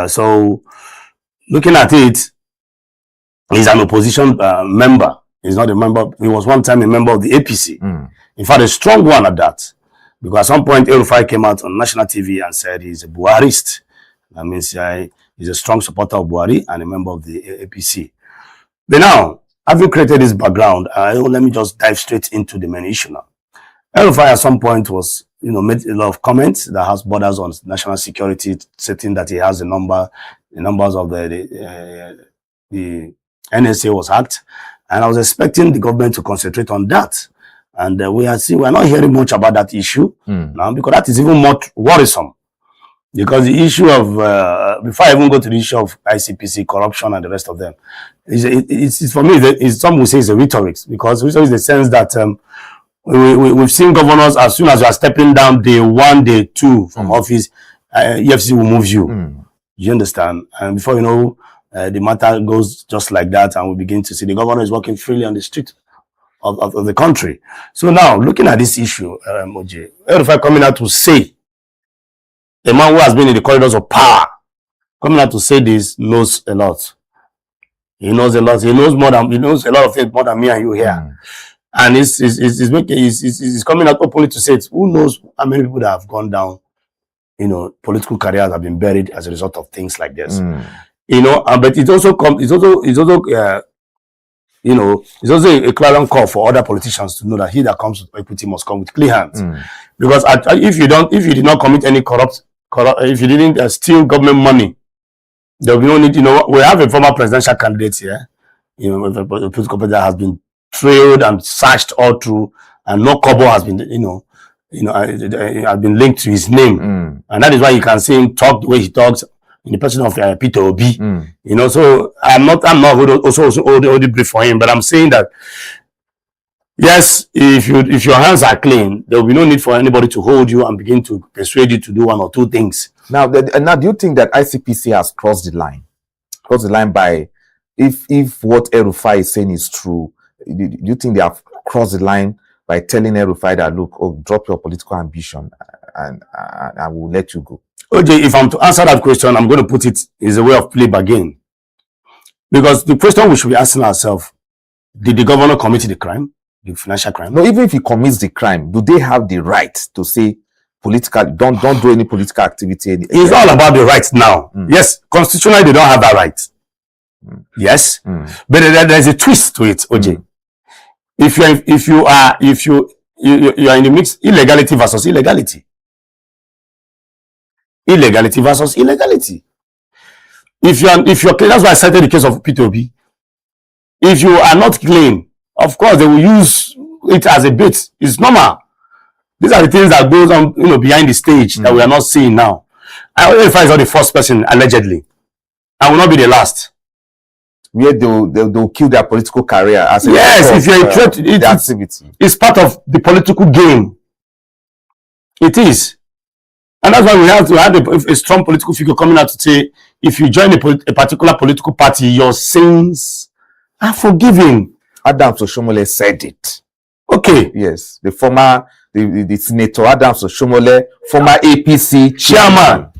So, looking at it, he's an opposition member. He's not a member. He was one time a member of the APC. In fact, a strong one at that. Because at some point, El-Rufai came out on national TV and said he's a Buharist. That means he's a strong supporter of Buhari and a member of the APC. But now, having created this background, let me just dive straight into the main issue now. El-Rufai at some point was, made a lot of comments that has borders on national security, stating that he has the numbers of the NSA was hacked. And I was expecting the government to concentrate on that. And we're not hearing much about that issue now, because that is even more worrisome. Because the issue of, before I even go to the issue of ICPC, corruption and the rest of them, it's for me, some will say it's a rhetoric, because rhetoric is the sense that we've seen governors, as soon as you are stepping down day 1, day 2 from office, EFCC will move you. You understand? And before you know, the matter goes just like that, and we begin to see the governor is walking freely on the street of the country. So now, looking at this issue, OJ, El-Rufai coming out to say, a man who has been in the corridors of power, coming out to say this, knows a lot. He knows a lot. He knows a lot of things more than me and you here. And he's coming out openly to say it. Who knows how many people that have gone down, political careers have been buried as a result of things like this. But it's also a clarion call for other politicians to know that he that comes with equity must come with clean hands. Because if you did not commit any if you didn't steal government money, there will be no need. We have a former presidential candidate here, a political party that has been trailed and searched all through, and no kobo has been, has been linked to his name, and that is why you can see him talk the way he talks in the person of Peter Obi. So I'm not also holding brief for him, but I'm saying that yes, if your hands are clean, there will be no need for anybody to hold you and begin to persuade you to do one or two things. Now, do you think that ICPC has crossed the line? Crossed the line by, if what El-Rufai is saying is true, do you think they have crossed the line by telling El-Rufai that, look, drop your political ambition and I will let you go? OJ, if I'm to answer that question, I'm going to put it as a way of play bargain. Because the question we should be asking ourselves, did the governor commit the crime? The financial crime? No, even if he commits the crime, do they have the right to say don't do any political activity? It's all about the right now. Yes, constitutionally they don't have that right. Yes, but there's a twist to it, OJ. If you are in the mix, illegality versus illegality. Illegality versus illegality. If you're clean, that's why I cited the case of Peter Obi. If you are not clean, Of course, they will use it as a bait. It's normal. These are the things that goes on, behind the stage that we are not seeing now. El-Rufai is not the first person, allegedly. I will not be the last. Where they'll kill their political career as a if you're a threat, it's part of the political game. It is. And that's why we have to have a strong political figure coming out to say, if you join a particular political party, your sins are forgiven. Adams Oshomole said it. Okay. Yes. The former, the Senator Adams Oshomole, former APC chairman.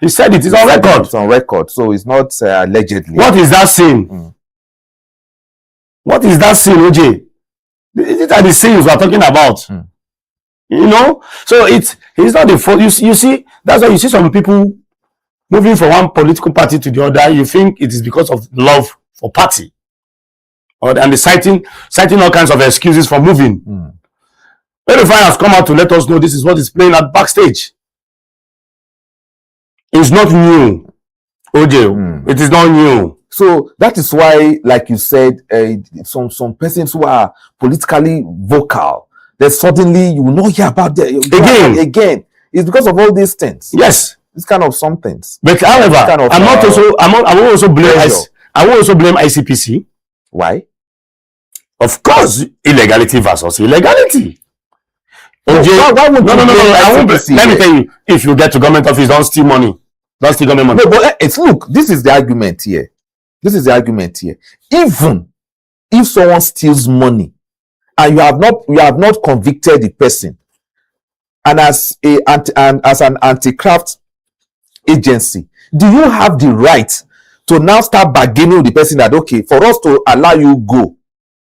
He said it is on record. It's on record, so it's not allegedly. What is that sin? What is that sin, OJ? These are the sins we are talking about. So it's not the fault. You see, that's why you see some people moving from one political party to the other. You think it is because of love for party, and they're citing all kinds of excuses for moving. El-Rufai has come out to let us know this is what is playing at backstage. It's not new, OJ. It is not new. So that is why, like you said, some persons who are politically vocal, then suddenly you will not hear about them again. It's because of all these things. Yes, it's kind of some things. But however, I will also blame ICPC. Why? Of course, illegality versus illegality. Why would let me tell you, if you get to government office, don't steal money. Don't steal government money. No, but look, this is the argument here. Even if someone steals money and you have not convicted the person, and as an anti-graft agency, do you have the right to now start bargaining with the person that, okay, for us to allow you go,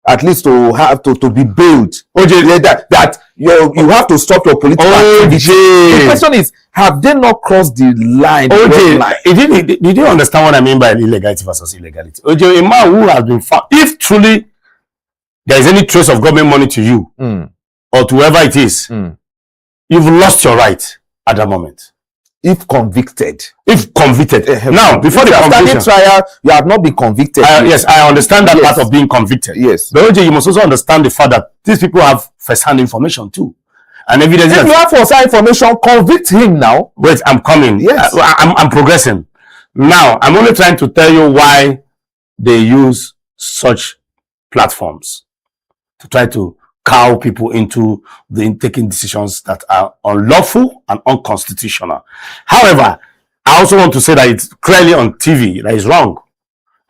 at least to have to be bailed, that you have to stop your political activity. The question is, have they not crossed the line? Did you understand what I mean by illegality versus illegality? OJ, a man who has been found, if truly there is any trace of government money to you or to whoever it is, you've lost your right at that moment. If convicted. Now, before the conviction, trial, you have not been convicted. Yes, I understand that part of being convicted. Yes. But OJ, you must also understand the fact that these people have first-hand information too. And evidence. If you have first-hand information, convict him now. Wait, I'm coming. Yes. I'm progressing. Now, I'm only trying to tell you why they use such platforms to try to cow people into taking decisions that are unlawful and unconstitutional. However, I also want to say that it's clearly on TV that is wrong.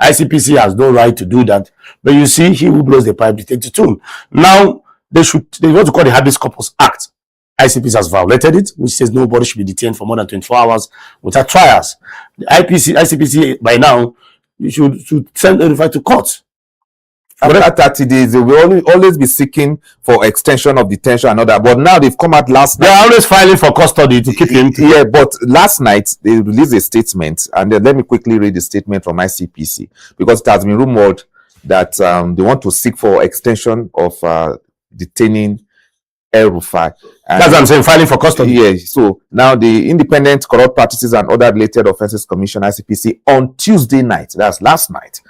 ICPC has no right to do that. But you see, he who blows the pipe dictates the tune. Now, they want to call the Habeas Corpus Act. ICPC has violated it, which says nobody should be detained for more than 24 hours without trials. The ICPC, by now, you should send El-Rufai to court. After 30 days, they will always be seeking for extension of detention and all that. But now they've come out last night. They're always filing for custody to keep him. Yeah, but last night they released a statement, and then let me quickly read the statement from ICPC, because it has been rumored that they want to seek for extension of detaining El-Rufai. That's what I'm saying, filing for custody. Yeah, so now the Independent Corrupt Practices and Other Related Offences Commission, ICPC, on Tuesday night, that's last night,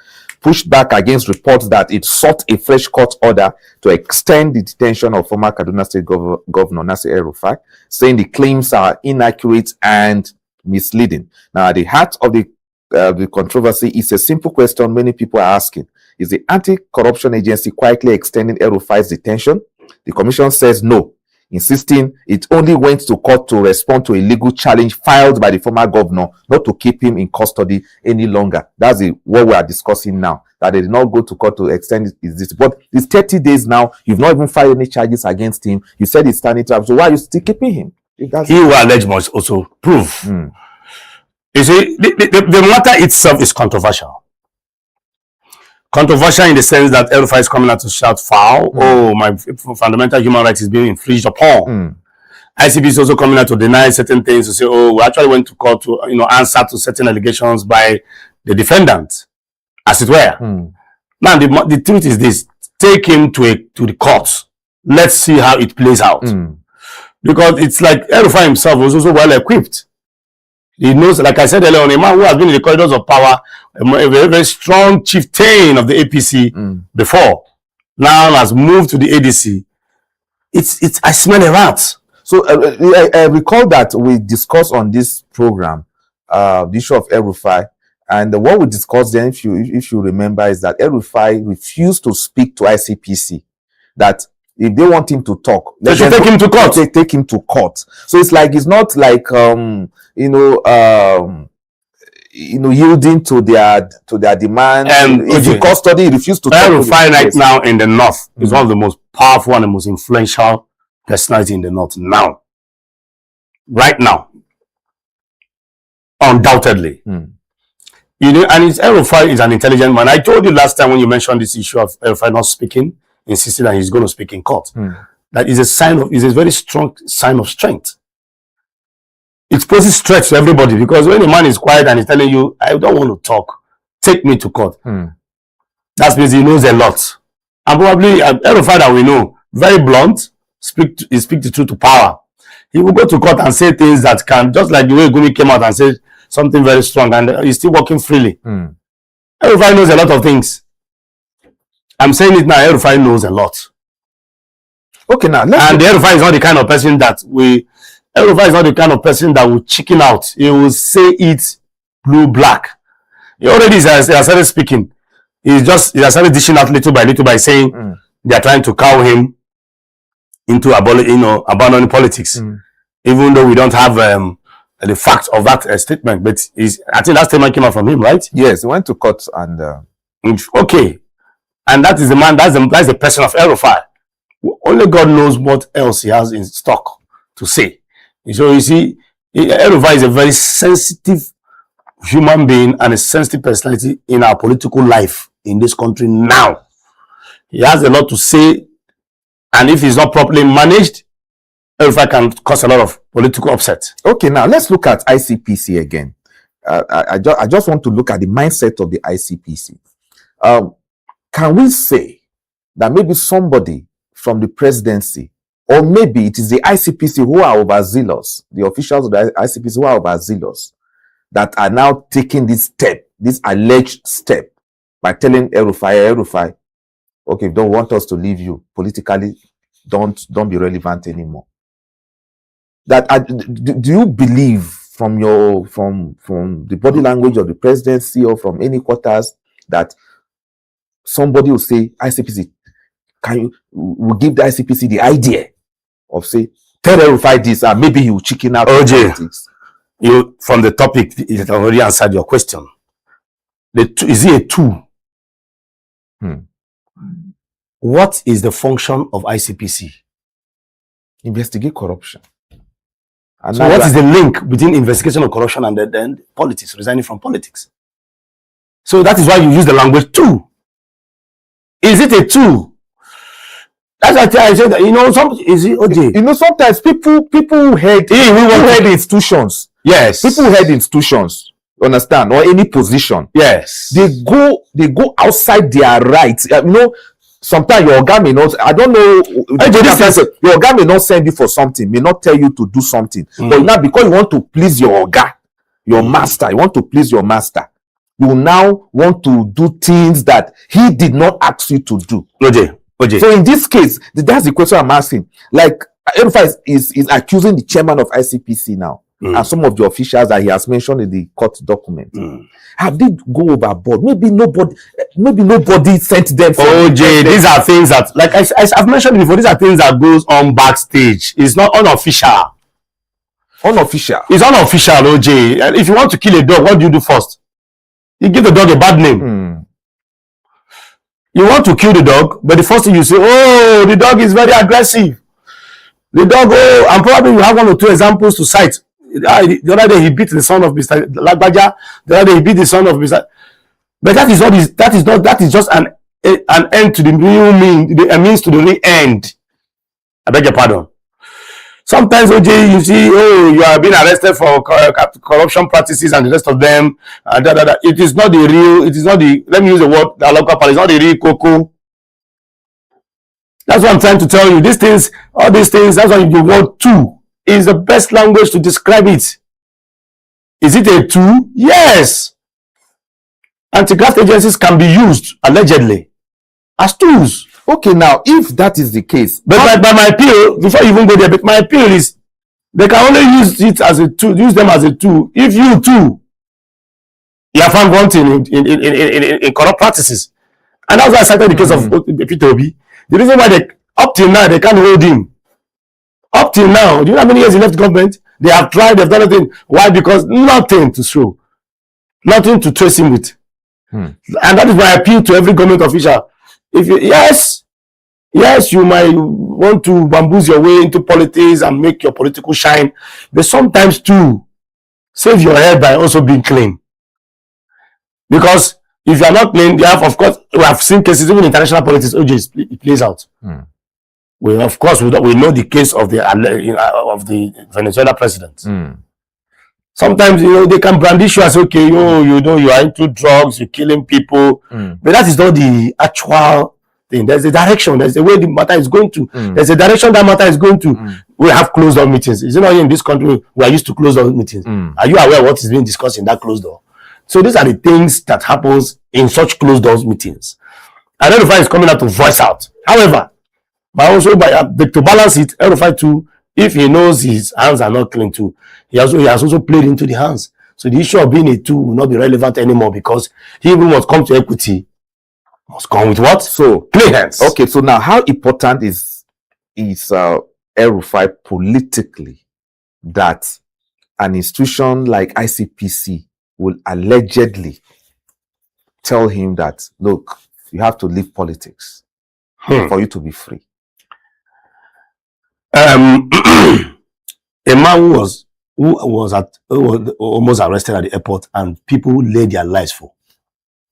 pushed back against reports that it sought a fresh court order to extend the detention of former Kaduna State Governor Nasir El-Rufai, saying the claims are inaccurate and misleading. Now, at the heart of the controversy is a simple question many people are asking. Is the anti-corruption agency quietly extending El-Rufai's detention? The commission says no, insisting it only went to court to respond to a legal challenge filed by the former governor not to keep him in custody any longer. That's what we are discussing now, that they did not go to court to extend this. But it's 30 days now. You've not even filed any charges against him. You said it's standing trial. So why are you still keeping him? He who alleged must also prove. You see, the matter itself is controversial. Controversial in the sense that El-Rufai is coming out to shout foul. Oh, my fundamental human rights is being infringed upon. ICPC is also coming out to deny certain things, to say, oh, we actually went to court to answer to certain allegations by the defendant, as it were. Now, the truth is this: take him to the courts. Let's see how it plays out. Because it's like El-Rufai himself was also well equipped. He knows, like I said earlier on, a man who has been in the corridors of power, a very, very strong chieftain of the APC before. now has moved to the ADC, I smell a rat. So I recall that we discussed on this program the issue of El-Rufai, and what we discussed then, if you remember, is that El-Rufai refused to speak to ICPC. That if they want him to talk, they should take him to court. They take him to court. So it's not like yielding to their demand. If you custody, he refused to talk. El-Rufai right now in the north is one of the most powerful and the most influential personality in the north now. Right now. Undoubtedly. And El-Rufai is an intelligent man. I told you last time when you mentioned this issue of El-Rufai not speaking, insisting that he's going to speak in court. That is a very strong sign of strength. It poses threats to everybody, because when a man is quiet and he's telling you, I don't want to talk, take me to court. That means he knows a lot. And probably El-Rufai that we know, very blunt, speak the truth to power. He will go to court and say things that can, just like the way Gumi came out and said something very strong, and he's still working freely. El-Rufai knows a lot of things. I'm saying it now, El-Rufai knows a lot. Okay, now El-Rufai is not the kind of person that El-Rufai is not the kind of person that will chicken out. He will say it blue-black. He already has started speaking. He has started dishing out little by little by saying they are trying to cow him into abandoning politics. Even though we don't have the fact of that statement, but I think that statement came out from him, right? Yes, he went to court and okay, and that is the man. That's the person of El-Rufai. Only God knows what else he has in stock to say. So you see, El-Rufai is a very sensitive human being and a sensitive personality in our political life in this country now. He has a lot to say, and if he's not properly managed, El-Rufai can cause a lot of political upset. Okay, now let's look at ICPC again. I just want to look at the mindset of the ICPC. Can we say that maybe somebody from the presidency, or maybe it is the ICPC who are overzealous, the officials of the ICPC who are overzealous, that are now taking this step, this alleged step, by telling El-Rufai, okay, if you don't want us to leave you politically, don't be relevant anymore. That do you believe from the body language of the presidency or from any quarters that somebody will say, ICPC, will give the ICPC the idea of say, tell El-Rufai this, and maybe he will chicken out politics? You, from the topic, it already answered your question. Is he a tool? What is the function of ICPC? Investigate corruption. And so what is the link between investigation of corruption and then politics, resigning from politics? So that is why you use the language tool. Is it a tool? That's why I said that, sometimes people who head institutions. Yes. People who head institutions, understand, or any position. Yes. They go outside their rights. Sometimes your Oga may not, I don't know, your Oga may not send you for something, may not tell you to do something. But now, because you want to please your Oga, your master, you want to please your master, you now want to do things that he did not ask you to do. OJ. So in this case, that's the question I'm asking. Like, El-Rufai is accusing the chairman of ICPC now, and some of the officials that he has mentioned in the court document. Have they go overboard? Maybe nobody sent them. OJ, these are things that, like I've mentioned before, these are things that goes on backstage. It's not unofficial. It's unofficial, OJ. If you want to kill a dog, what do you do first? You give the dog a bad name. You want to kill the dog, but the first thing you say, oh, the dog is very aggressive. The dog, and probably you have one or two examples to cite. The other day he beat the son of Mr. Lagbaja. The other day he beat the son of Mr. But that is just an end to the real means to the real end. I beg your pardon. Sometimes, OJ, you see, you are being arrested for corruption practices and the rest of them. It is not let me use the word, it's not the real cocoa. That's what I'm trying to tell you. All these things, that's why the word tool is the best language to describe it. Is it a tool? Yes. Anti-graft agencies can be used, allegedly, as tools. Okay, now if that is the case, but my appeal, before you even go there, but my appeal is they can only use it as a tool, use them as a tool if you too you are found wanting in corrupt practices. And that's why I cited the case of Peter Obi. The reason why they up till now they can't hold him. Up till now, do you know how many years he left government? They have tried, they've done nothing. Why? Because nothing to show, nothing to trace him with. And that is why I appeal to every government official. If you, yes, you might want to bamboozle your way into politics and make your political shine, but sometimes too, save your head by also being clean. Because if you are not clean, you have, of course, we have seen cases even in international politics. OJ, it plays out. We, of course, we know the case of the Venezuela president. Sometimes they can brandish you as okay, you are into drugs, you're killing people, but that is not the actual thing. There's a direction. There's a way the matter is going to. There's a direction that matter is going to. We have closed door meetings. Is it not in this country we are used to closed door meetings? Are you aware of what is being discussed in that closed door? So these are the things that happens in such closed doors meetings. And El-Rufai is coming out to voice out. However, but also to balance it, El-Rufai too, if he knows his hands are not clean too, he has also played into the hands. So the issue of being a tool will not be relevant anymore because he who must come to equity must come with what? So clean hands. Okay, so now how important is El-Rufai politically that an institution like ICPC will allegedly tell him that, look, you have to leave politics for you to be free? A man who was almost arrested at the airport and people laid their lives for.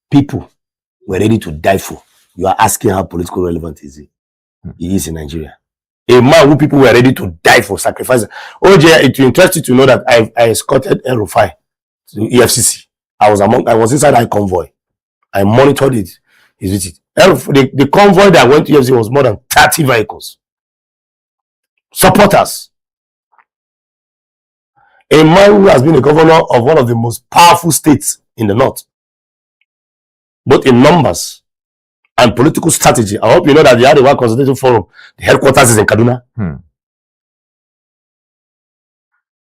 People were ready to die for. You are asking how political relevant is he? He is in Nigeria. A man who people were ready to die for, sacrifice. OJ, it will interest you to know that I escorted El-Rufai to EFCC. I was inside that convoy. I monitored it. His visit. The convoy that went to EFCC was more than 30 vehicles. Supporters. A man who has been a governor of one of the most powerful states in the north, both in numbers and political strategy. I hope you know that the Arewa Consultative Forum, the headquarters is in Kaduna.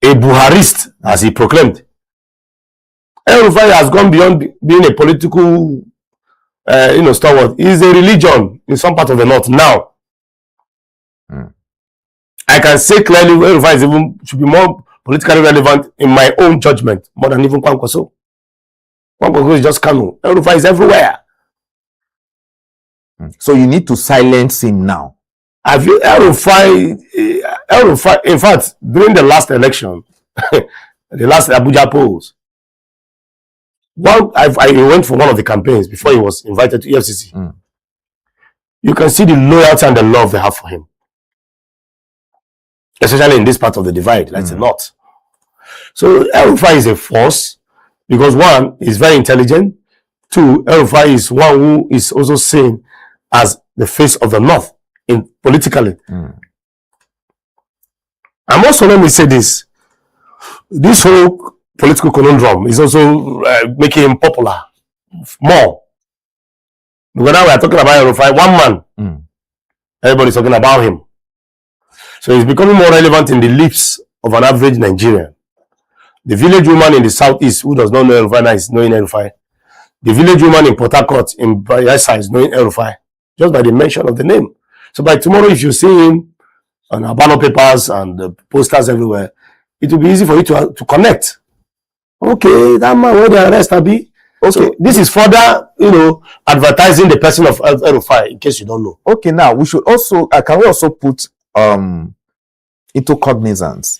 A Buharist, as he proclaimed. El-Rufai has gone beyond being a political stalwart. He is a religion in some part of the north now. I can say clearly El-Rufai should be more politically relevant in my own judgment, more than even Kwankwaso. Kwankwaso is just Kanu. El-Rufai is everywhere. So you need to silence him now. Have you El-Rufai, in fact, during the last election, the last Abuja polls, I went for one of the campaigns before he was invited to EFCC. You can see the loyalty and the love they have for him. Especially in this part of the divide, that's the north. So El-Rufai is a force because one, is very intelligent. Two, El-Rufai is one who is also seen as the face of the north politically. And also, let me say this. This whole political conundrum is also making him popular more. Because now we are talking about El-Rufai, one man. Everybody's talking about him. So he's becoming more relevant in the lips of an average Nigerian. The village woman in the southeast who does not know El-Rufai is knowing El-Rufai. The village woman in Port Harcourt in Bayelsa is knowing El-Rufai just by the mention of the name. So by tomorrow, if you see him on our ballot papers and the posters everywhere, it will be easy for you to connect. Okay, that man where they arrest Abi. Okay, so this is further, advertising the person of El-Rufai, in case you don't know. Okay, now we should also can we also put into cognizance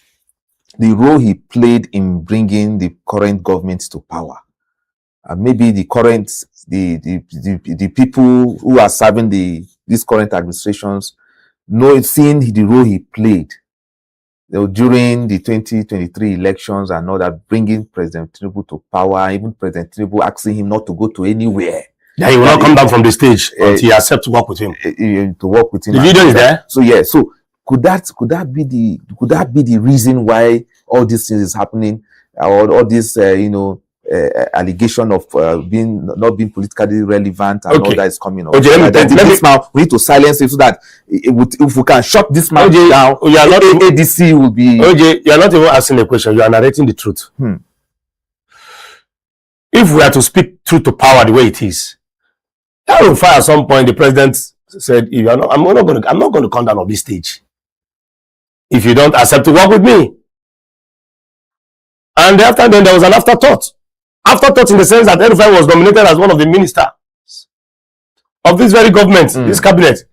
the role he played in bringing the current government to power, and maybe the current the people who are serving these current administrations seeing the role he played during the 2023 elections and all that, bringing President Tinubu to power, even President Tinubu asking him not to go to anywhere. Yeah, he will not come down from the stage until he accepts to work with him. To work with him. The video is there. So yeah, so could that be the reason why all these things is happening, or all this allegation of being not being politically relevant and all that is coming up. This man, we need to silence it so that if we can shut this man down, you are not ADC will be. OJ, you are not even asking a question. You are narrating the truth. If we are to speak truth to power the way it is, El-Rufai at some point the president said, "If you are not, I'm not going to come down on this stage if you don't accept to work with me." And after then, there was an afterthought. Afterthought in the sense that El-Rufai was nominated as one of the ministers of this very government, this cabinet.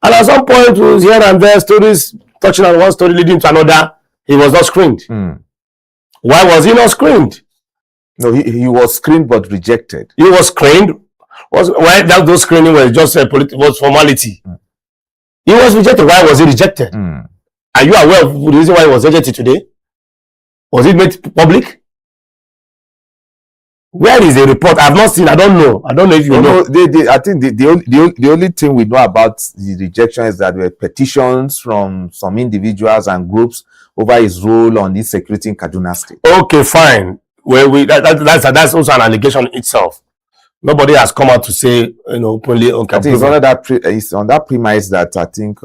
And at some point, it was here and there, stories touching on one story leading to another. He was not screened. Why was he not screened? No, he was screened but rejected. He was screened. Why those screening was just was formality. He was rejected. Why was he rejected? Are you aware of the reason why he was rejected today? Was it made public? Where is the report? I've not seen. I don't know. I don't know if you know. I think the only thing we know about the rejection is that there were petitions from some individuals and groups over his role on insecurity in Kaduna State. Okay, fine. Well, that's also an allegation itself. Nobody has come out to say, openly. Okay, I think it's on that premise that I think.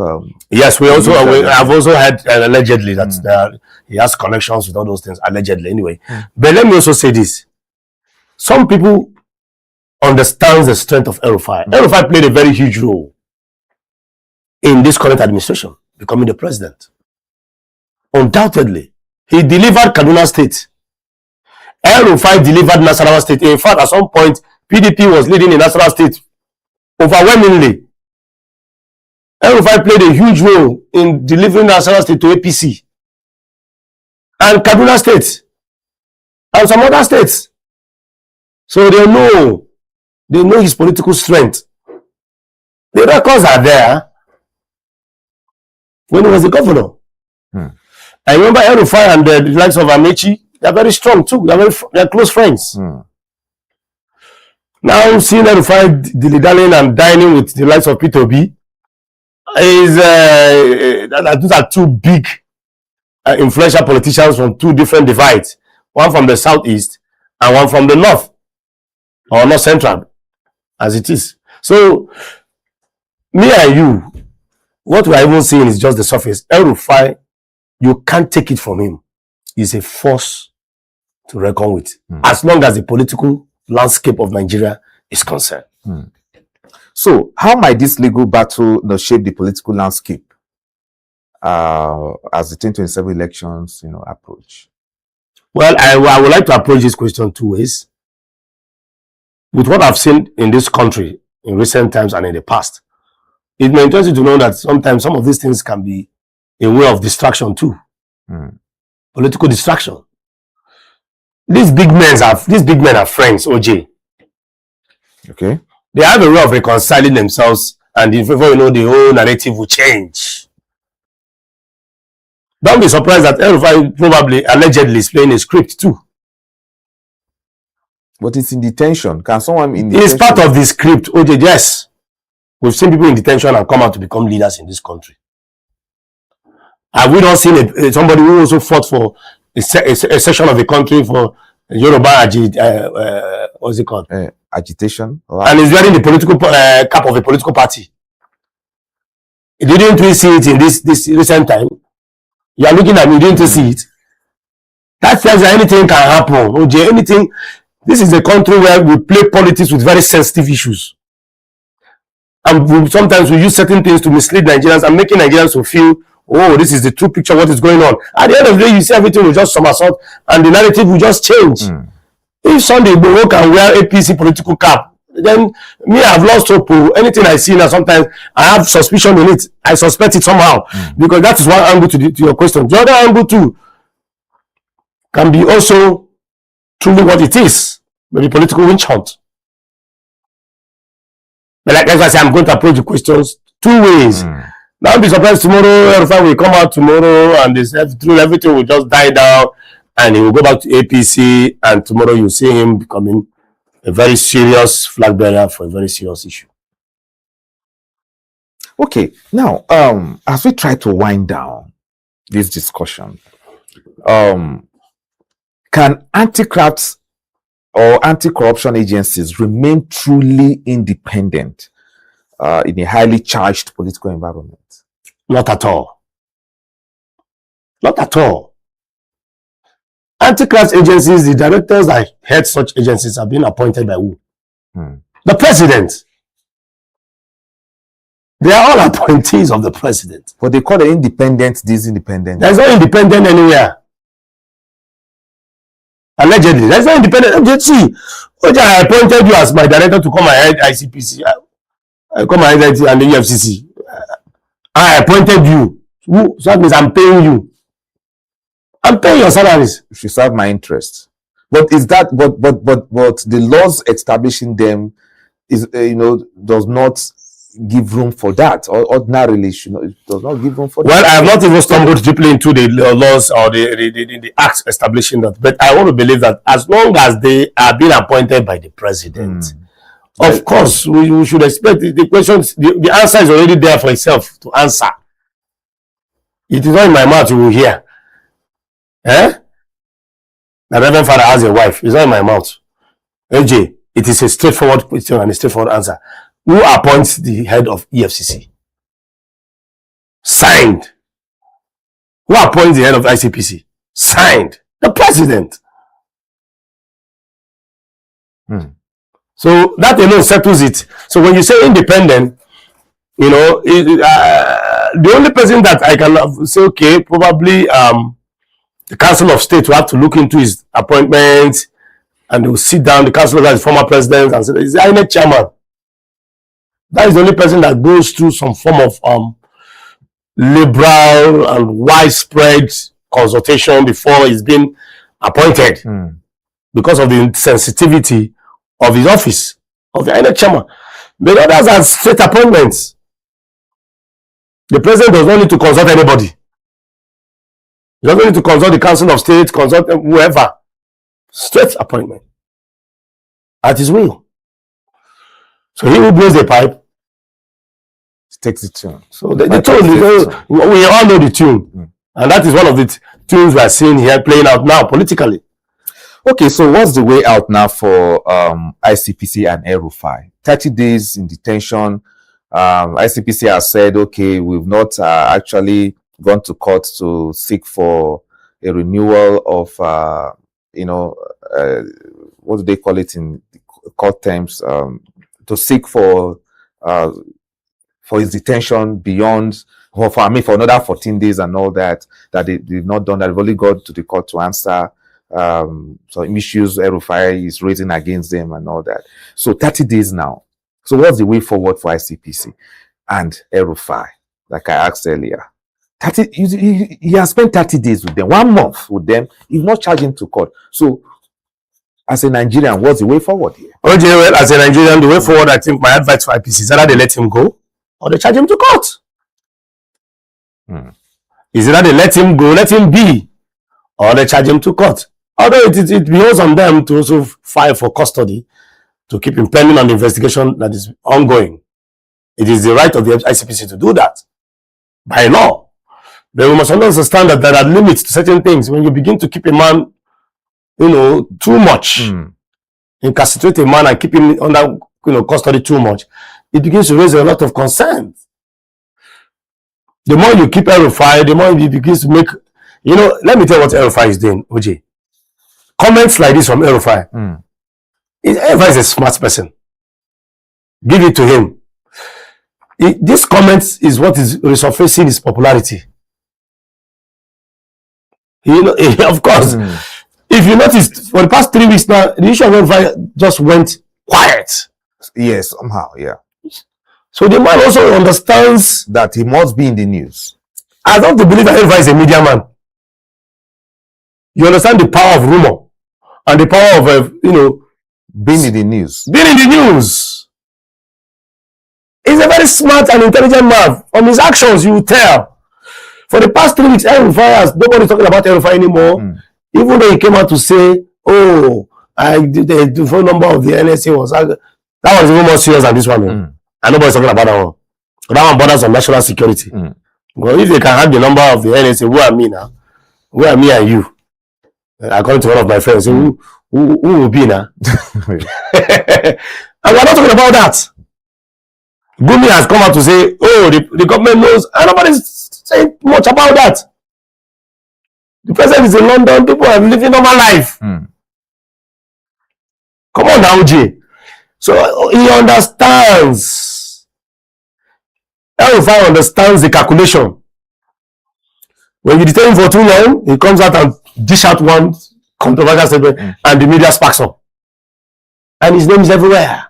Yes, I've also heard allegedly that he has connections with all those things. Allegedly, anyway. But let me also say this: some people understand the strength of El-Rufai. El-Rufai played a very huge role in this current administration, becoming the president. Undoubtedly, he delivered Kaduna State. El-Rufai delivered Nasarawa State. In fact, at some point, PDP was leading in Nasarawa State overwhelmingly. El-Rufai played a huge role in delivering Nasarawa State to APC and Kaduna State and some other states. So they know his political strength. The records are there when he was the governor. I remember El-Rufai and the likes of Amechi, they are very strong too. They are close friends. Now seeing El-Rufai dilly-dallying and dining with the likes of Peter Obi those are two big influential politicians from two different divides. One from the southeast and one from the north, or north central, as it is. So me and you, what we are even seeing is just the surface. El-Rufai, you can't take it from him. He's a force to reckon with, as long as the political landscape of Nigeria is concerned. So, how might this legal battle shape the political landscape as the 2027 elections, approach? Well, I would like to approach this question two ways. With what I've seen in this country in recent times and in the past, it may interest you to know that sometimes some of these things can be a way of distraction too. Political distraction. These big men are friends, OJ. Okay. They have a way of reconciling themselves, and before you know, the whole narrative will change. Don't be surprised that El-Rufai probably allegedly is playing a script too. But it's in detention. Can someone in detention? It's part of the script, OJ. Yes. We've seen people in detention and come out to become leaders in this country. Have we not seen somebody who also fought for a section of the country for Yoruba what's it called? Agitation. And is wearing the political cap of a political party. Didn't we see it in this recent time? You are looking at me, didn't you see it? That tells you anything can happen. OJ, anything. This is a country where we play politics with very sensitive issues. And sometimes we use certain things to mislead Nigerians and making Nigerians to feel, oh, this is the true picture of what is going on. At the end of the day, you see everything will just somersault and the narrative will just change. If Sunday Igboho can wear APC political cap, then me, I've lost hope. Anything I see now, sometimes I have suspicion in it. I suspect it somehow. Because that is one angle to your question. The other angle too can be also truly what it is. Maybe political witch hunt. But like as I say, I'm going to approach the questions two ways. Don't be surprised tomorrow, El-Rufai will come out tomorrow and everything will just die down and he will go back to APC and tomorrow you see him becoming a very serious flag bearer for a very serious issue. Okay, now, as we try to wind down this discussion, can anti-crafts or anti-corruption agencies remain truly independent in a highly charged political environment? Not at all. Not at all. Anti-corruption agencies, the directors that head such agencies have been appointed by who? The president. They are all appointees of the president. But they call it independent, this independent. There's no independent anywhere. Allegedly, there's no independent. See, I appointed you as my director to come and head ICPC. I come and head and the EFCC. I appointed you. So that means I'm paying you. I'm paying your salaries. You should serve my interests. But is that but the laws establishing them is does not give room for that, or ordinarily it does not give room for that. Well, I have not even stumbled deeply into the laws or the acts establishing that, but I want to believe that as long as they are being appointed by the president, of course we should expect the questions. The answer is already there for itself to answer. It is not in my mouth you will hear. The Reverend Father has a wife. It's not in my mouth. AJ, it is a straightforward question and a straightforward answer. Who appoints the head of EFCC? Signed. Who appoints the head of ICPC? Signed. The president. So that alone settles it. So when you say independent, the only person that I can say, okay, probably the Council of State will have to look into his appointments, and they will sit down, the Council of State, former president, and say, is the INEC chairman. That is the only person that goes through some form of liberal and widespread consultation before he's been appointed because of the sensitivity of his office, of the INEC chairman. But others are straight appointments. The president does not need to consult anybody. He doesn't need to consult the Council of State, consult whoever. Straight appointment. At his will. So he who blows the pipe takes the tune. So the tune, we all know the tune. And that is one of the tunes we are seeing here playing out now politically. Okay, so what's the way out now for ICPC and El-Rufai? 30 days in detention. ICPC has said, okay, we've not actually gone to court to seek for a renewal of, what do they call it in court terms? To seek for his detention beyond, for another 14 days and all that they've not done that. They've only got to the court to answer some issues El-Rufai is raising against them and all that. So 30 days now. So what's the way forward for ICPC and El-Rufai? Like I asked earlier. He has spent 30 days with them, 1 month with them. He's not charging to court. So as a Nigerian, what's the way forward here? Okay, well, as a Nigerian, the way forward, I think my advice for ICPC is either they let him go or they charge him to court. Is either they let him go, let him be, or they charge him to court. Although it behoves on them to also file for custody to keep him pending on the investigation that is ongoing. It is the right of the ICPC to do that by law. But we must understand that there are limits to certain things. When you begin to keep a man, too much, incarcerate a man and keep him under custody too much, it begins to raise a lot of concerns. The more you keep El-Rufai, the more it begins to make, let me tell you what El-Rufai is doing, OJ. Comments like this from El-Rufai. El-Rufai is a smart person. Give it to him. This comment is what is resurfacing his popularity. Of course, if you notice, for the past 3 weeks now, the issue of El-Rufai just went quiet. Yes, somehow, yeah. So the man also understands that he must be in the news. I don't believe that El-Rufai is a media man. You understand the power of rumor and the power of, being in the news. Being in the news. He's a very smart and intelligent man. From his actions, you will tell. For the past 3 weeks, El-Rufai, nobody's talking about El-Rufai anymore. Even though he came out to say, the phone number of the NSA was, that was even more serious than this one. And nobody's talking about that one. That one borders on national security. Well, if they can have the number of the NSA, who are me now? Who are me and you? According to one of my friends, who who will be now? And we're not talking about that. Gumi has come out to say, oh, the government knows, and nobody's saying much about that. The president is in London, people are living normal life. Come on now, Jay. So he understands. El-Rufai understands the calculation. When you detain him for too long, he comes out and dish out one controversial statement, and the media sparks up. And his name is everywhere.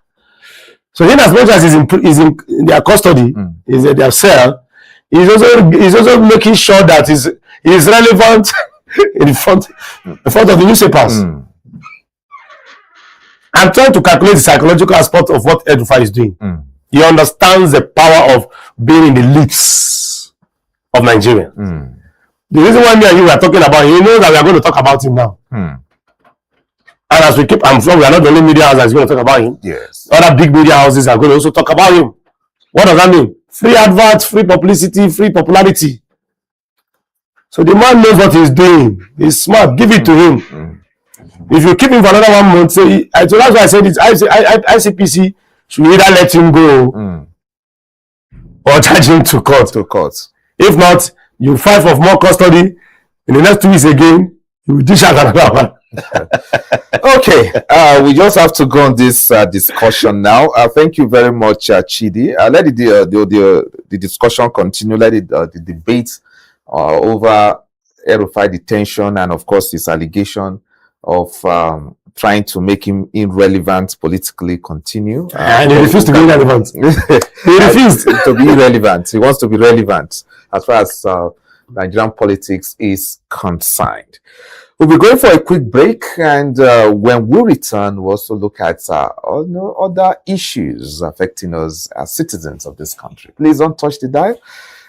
So in as much as he's in their custody, is in their cell, he's also making sure that he's relevant in front of the newspapers. I'm trying to calculate the psychological aspect of what El-Rufai is doing. He understands the power of being in the lips of Nigeria. The reason why me and you are talking about him, he knows that we are going to talk about him now. And as we keep, I'm sure we are not the only media house that's going to talk about him. Yes. Other big media houses are going to also talk about him. What does that mean? Free adverts, free publicity, free popularity. So the man knows what he's doing. He's smart. Give it to him. If you keep him for another 1 month, so that's why I said it. ICPC should either let him go or charge him to court. If not, you fight for more custody. In the next 2 weeks again, you will dish out another one. Okay, we just have to go on this discussion now. Thank you very much, Chidi. Let the discussion continue. Let the debate over El-Rufai detention and, of course, his allegation of trying to make him irrelevant politically continue. And he refused to be irrelevant. He refused to be irrelevant. He wants to be relevant as far as Nigerian politics is concerned. We'll be going for a quick break, and when we return, we'll also look at other issues affecting us as citizens of this country. Please don't touch the dial.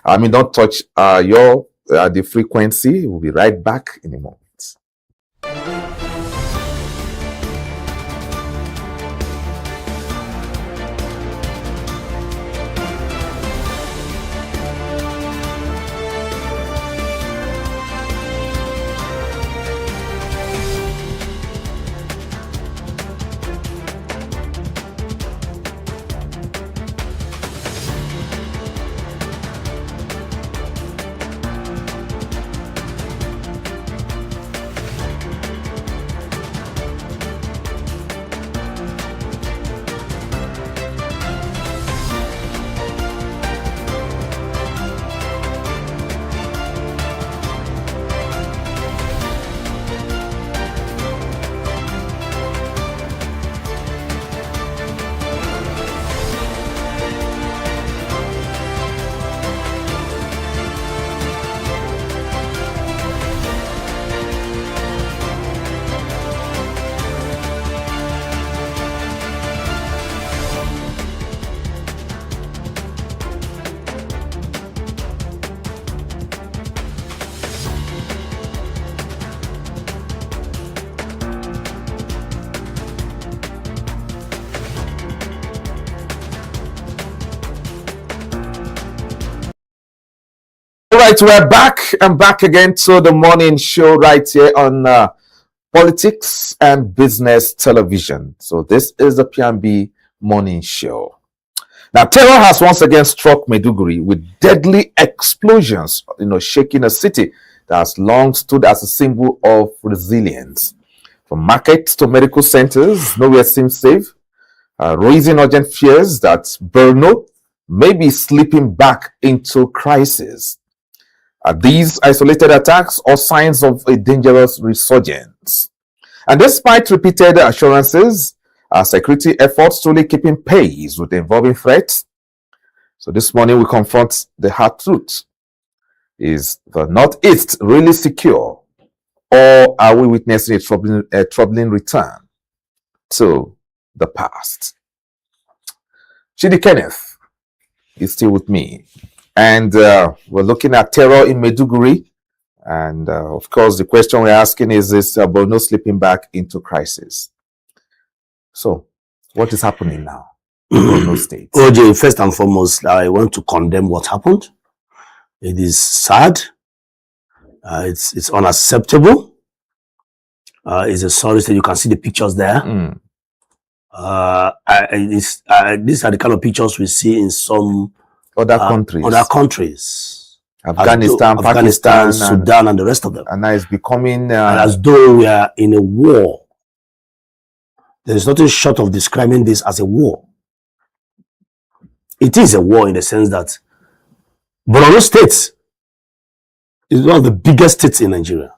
Don't touch the frequency. We'll be right back in a moment. Right, we're back and back again to the morning show right here on Politics and Business Television. So this is the P&B morning show. Now, terror has once again struck Maiduguri with deadly explosions, shaking a city that has long stood as a symbol of resilience. From markets to medical centers, nowhere seems safe, raising urgent fears that Borno may be slipping back into crisis. Are these isolated attacks or signs of a dangerous resurgence? And despite repeated assurances, are security efforts truly keeping pace with the evolving threats? So this morning we confront the hard truth. Is the Northeast really secure, or are we witnessing a troubling return to the past? Chidi Kenneth is still with me. And we're looking at terror in Maiduguri. And of course, the question we're asking is Borno slipping back into crisis? So, what is happening now in Borno State? OJ, first and foremost, I want to condemn what happened. It is sad. It's unacceptable. It's a sorry state. You can see the pictures there. These are the kind of pictures we see in some other countries. Afghanistan, Pakistan, Sudan, and the rest of them. And now it's becoming as though we are in a war. There is nothing short of describing this as a war. It is a war in the sense that Borno State is one of the biggest states in Nigeria,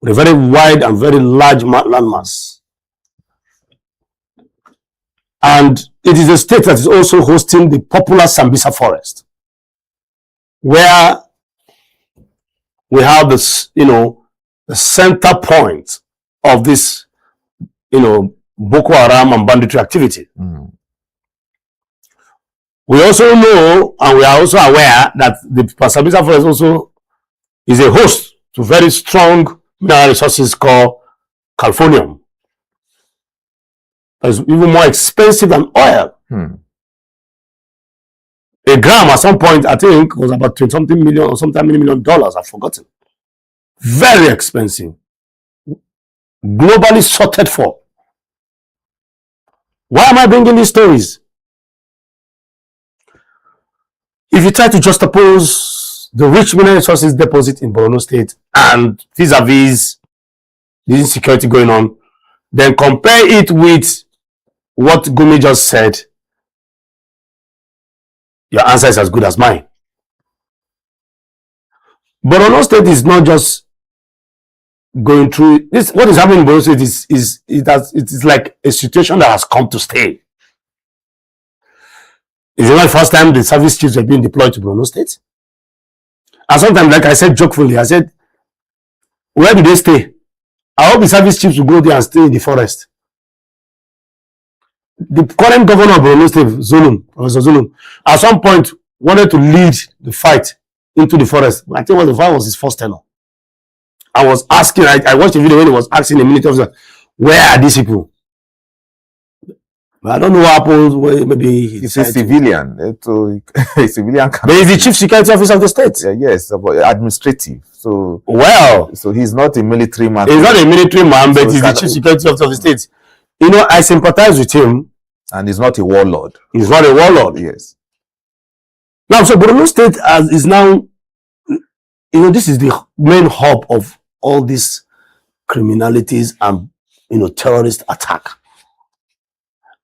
with a very wide and very large landmass. And it is a state that is also hosting the popular Sambisa forest, where we have this, the center point of this, Boko Haram and banditry activity. We also know, and we are also aware, that the Sambisa forest also is a host to very strong mineral resources called californium. It's even more expensive than oil. A gram at some point, I think, was about 20-something million or something $1 million. I've forgotten. Very expensive. Globally sorted for. Why am I bringing these stories? If you try to juxtapose the rich mineral resources deposit in Borno State and vis-a-vis the insecurity going on, then compare it with what Gumi just said, your answer is as good as mine. Borno State is not just going through this. What is happening in Borno State it is like a situation that has come to stay. It's not the first time the service chiefs are being deployed to Borno State. And sometimes, like I said jokefully, I said, where do they stay? I hope the service chiefs will go there and stay in the forest. The current governor of Borno State, Professor Zulum, at some point wanted to lead the fight into the forest. I think the fight was his first tenure. I was asking, I watched a video when he was asking the military officer, where are these people? But I don't know what happened. Maybe he's a civilian. A civilian. But he's the chief security officer of the state. Yes, administrative. So so he's not a military man. He's not a military man, but he's the chief security officer of the state. I sympathize with him. And he's not a warlord. He's not a warlord. Yes. Now, so Borno State is now, this is the main hub of all these criminalities and, terrorist attack.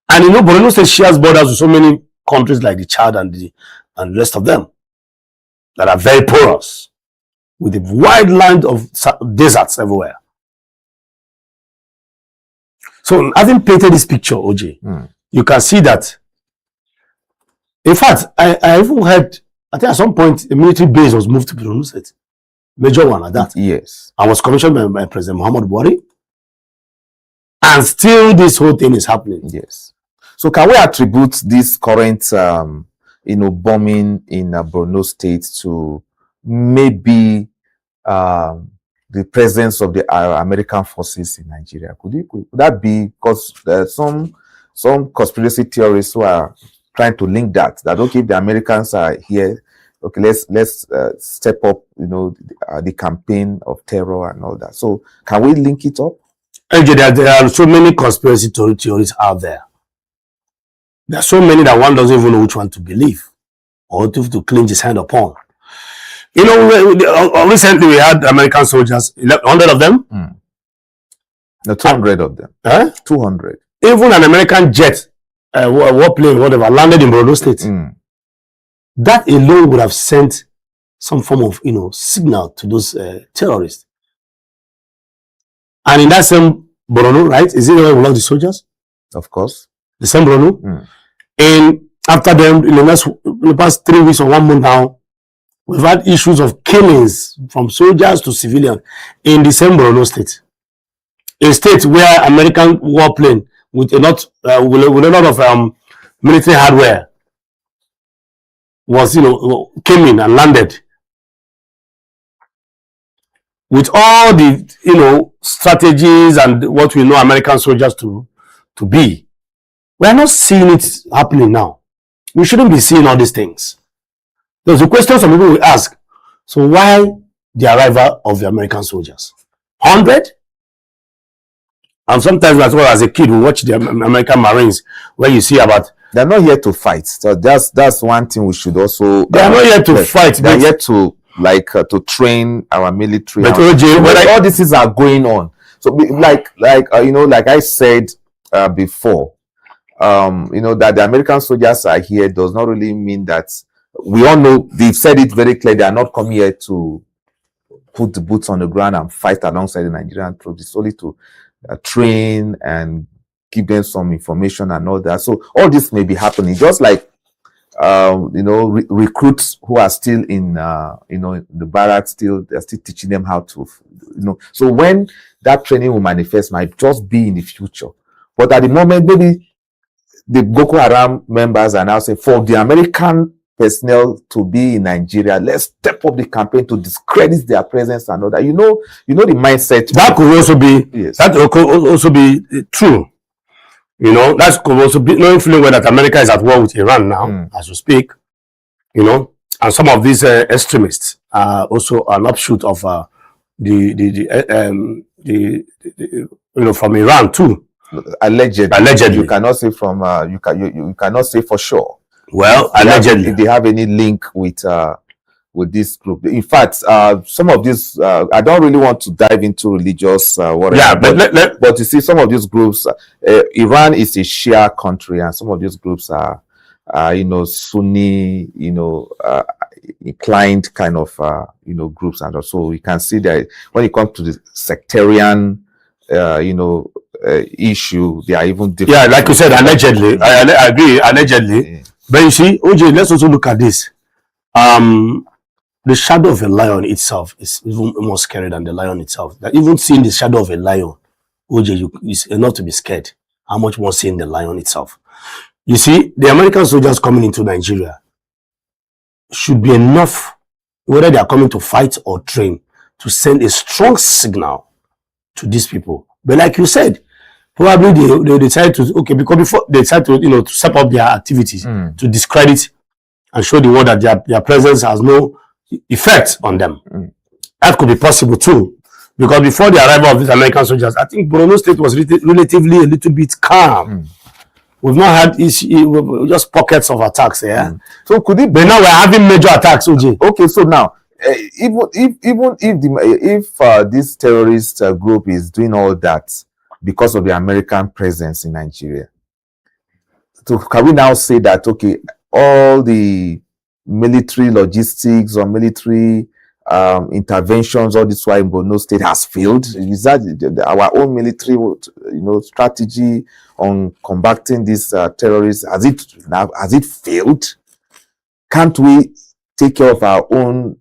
And, Borno State shares borders with so many countries like the Chad and the rest of them that are very porous, with a wide land of deserts everywhere. So, having painted this picture, OJ, you can see that. In fact, I even heard, I think at some point, a military base was moved to Borno State. Major one at that. Yes. And was commissioned by President Muhammad Buhari. And still this whole thing is happening. Yes. So can we attribute this current, bombing in Borno State to maybe the presence of the American forces in Nigeria? Could that be because some conspiracy theorists who are trying to link that okay, if the Americans are here, okay, let's step up, the campaign of terror and all that. So can we link it up? There are so many conspiracy theories out there. There are so many that one doesn't even know which one to believe or to clinch his hand upon. Recently we had American soldiers, 100 of them. No, 200 of them. 200. Even an American jet, warplane, whatever, landed in Borno State. That alone would have sent some form of, signal to those terrorists. And in that same Borno, right? Is it where we lost the soldiers? Of course. The same Borno. And after them, in the past 3 weeks or 1 month now, we've had issues of killings from soldiers to civilians in the same Borno State. A state where American warplane with a lot of military hardware was, came in and landed with all the, strategies and what we know American soldiers to be. We are not seeing it happening now. We shouldn't be seeing all these things. There's a question some people will ask. So why the arrival of the American soldiers? 100? And sometimes as well as a kid, we watch the American Marines, where you see about they're not here to fight. So that's one thing we should also. They are not here to fight. They're here to to train our military. But OJ, when all these are going on, so like I said before, that the American soldiers are here does not really mean that we all know. They've said it very clear. They are not coming here to put the boots on the ground and fight alongside the Nigerian troops. It's only to train and give them some information and all that. So all this may be happening, just like recruits who are still in the barracks, they're still teaching them how to, So when that training will manifest, might just be in the future. But at the moment, maybe the Boko Haram members are now saying, for the American personnel to be in Nigeria, let's step up the campaign to discredit their presence and all that. The mindset. That could also be, yes. That could also be true. That could also be, knowing feeling that America is at war with Iran now, as we speak, and some of these extremists are also an offshoot of from Iran too. Allegedly. You cannot say from you cannot say for sure. Well, allegedly, if they have any link with this group. In fact, some of these I don't really want to dive into religious whatever. Yeah, but you see, some of these groups, Iran is a Shia country, and some of these groups are Sunni, inclined kind of groups, and so we can see that when it comes to the sectarian issue, they are even different. Yeah, like you said, allegedly. I agree, allegedly. Yeah. But you see, OJ, let's also look at this. The shadow of a lion itself is even more scary than the lion itself. That even seeing the shadow of a lion, OJ, is enough to be scared. How much more seeing the lion itself? You see, the American soldiers coming into Nigeria should be enough, whether they are coming to fight or train, to send a strong signal to these people. But like you said, probably they decide to, because before they decide to, to step up their activities, to discredit and show the world that their presence has no effect on them. That could be possible too, because before the arrival of these American soldiers, I think Borno State was relatively a little bit calm. We've not had just pockets of attacks. So could it? But now we're having major attacks. OJ. Okay, so now if this terrorist group is doing all that because of the American presence in Nigeria, so can we now say that all the military logistics or military interventions, all this while in Borno State has failed? Is that our own military strategy on combating these terrorists, has it failed? Can't we take care of our own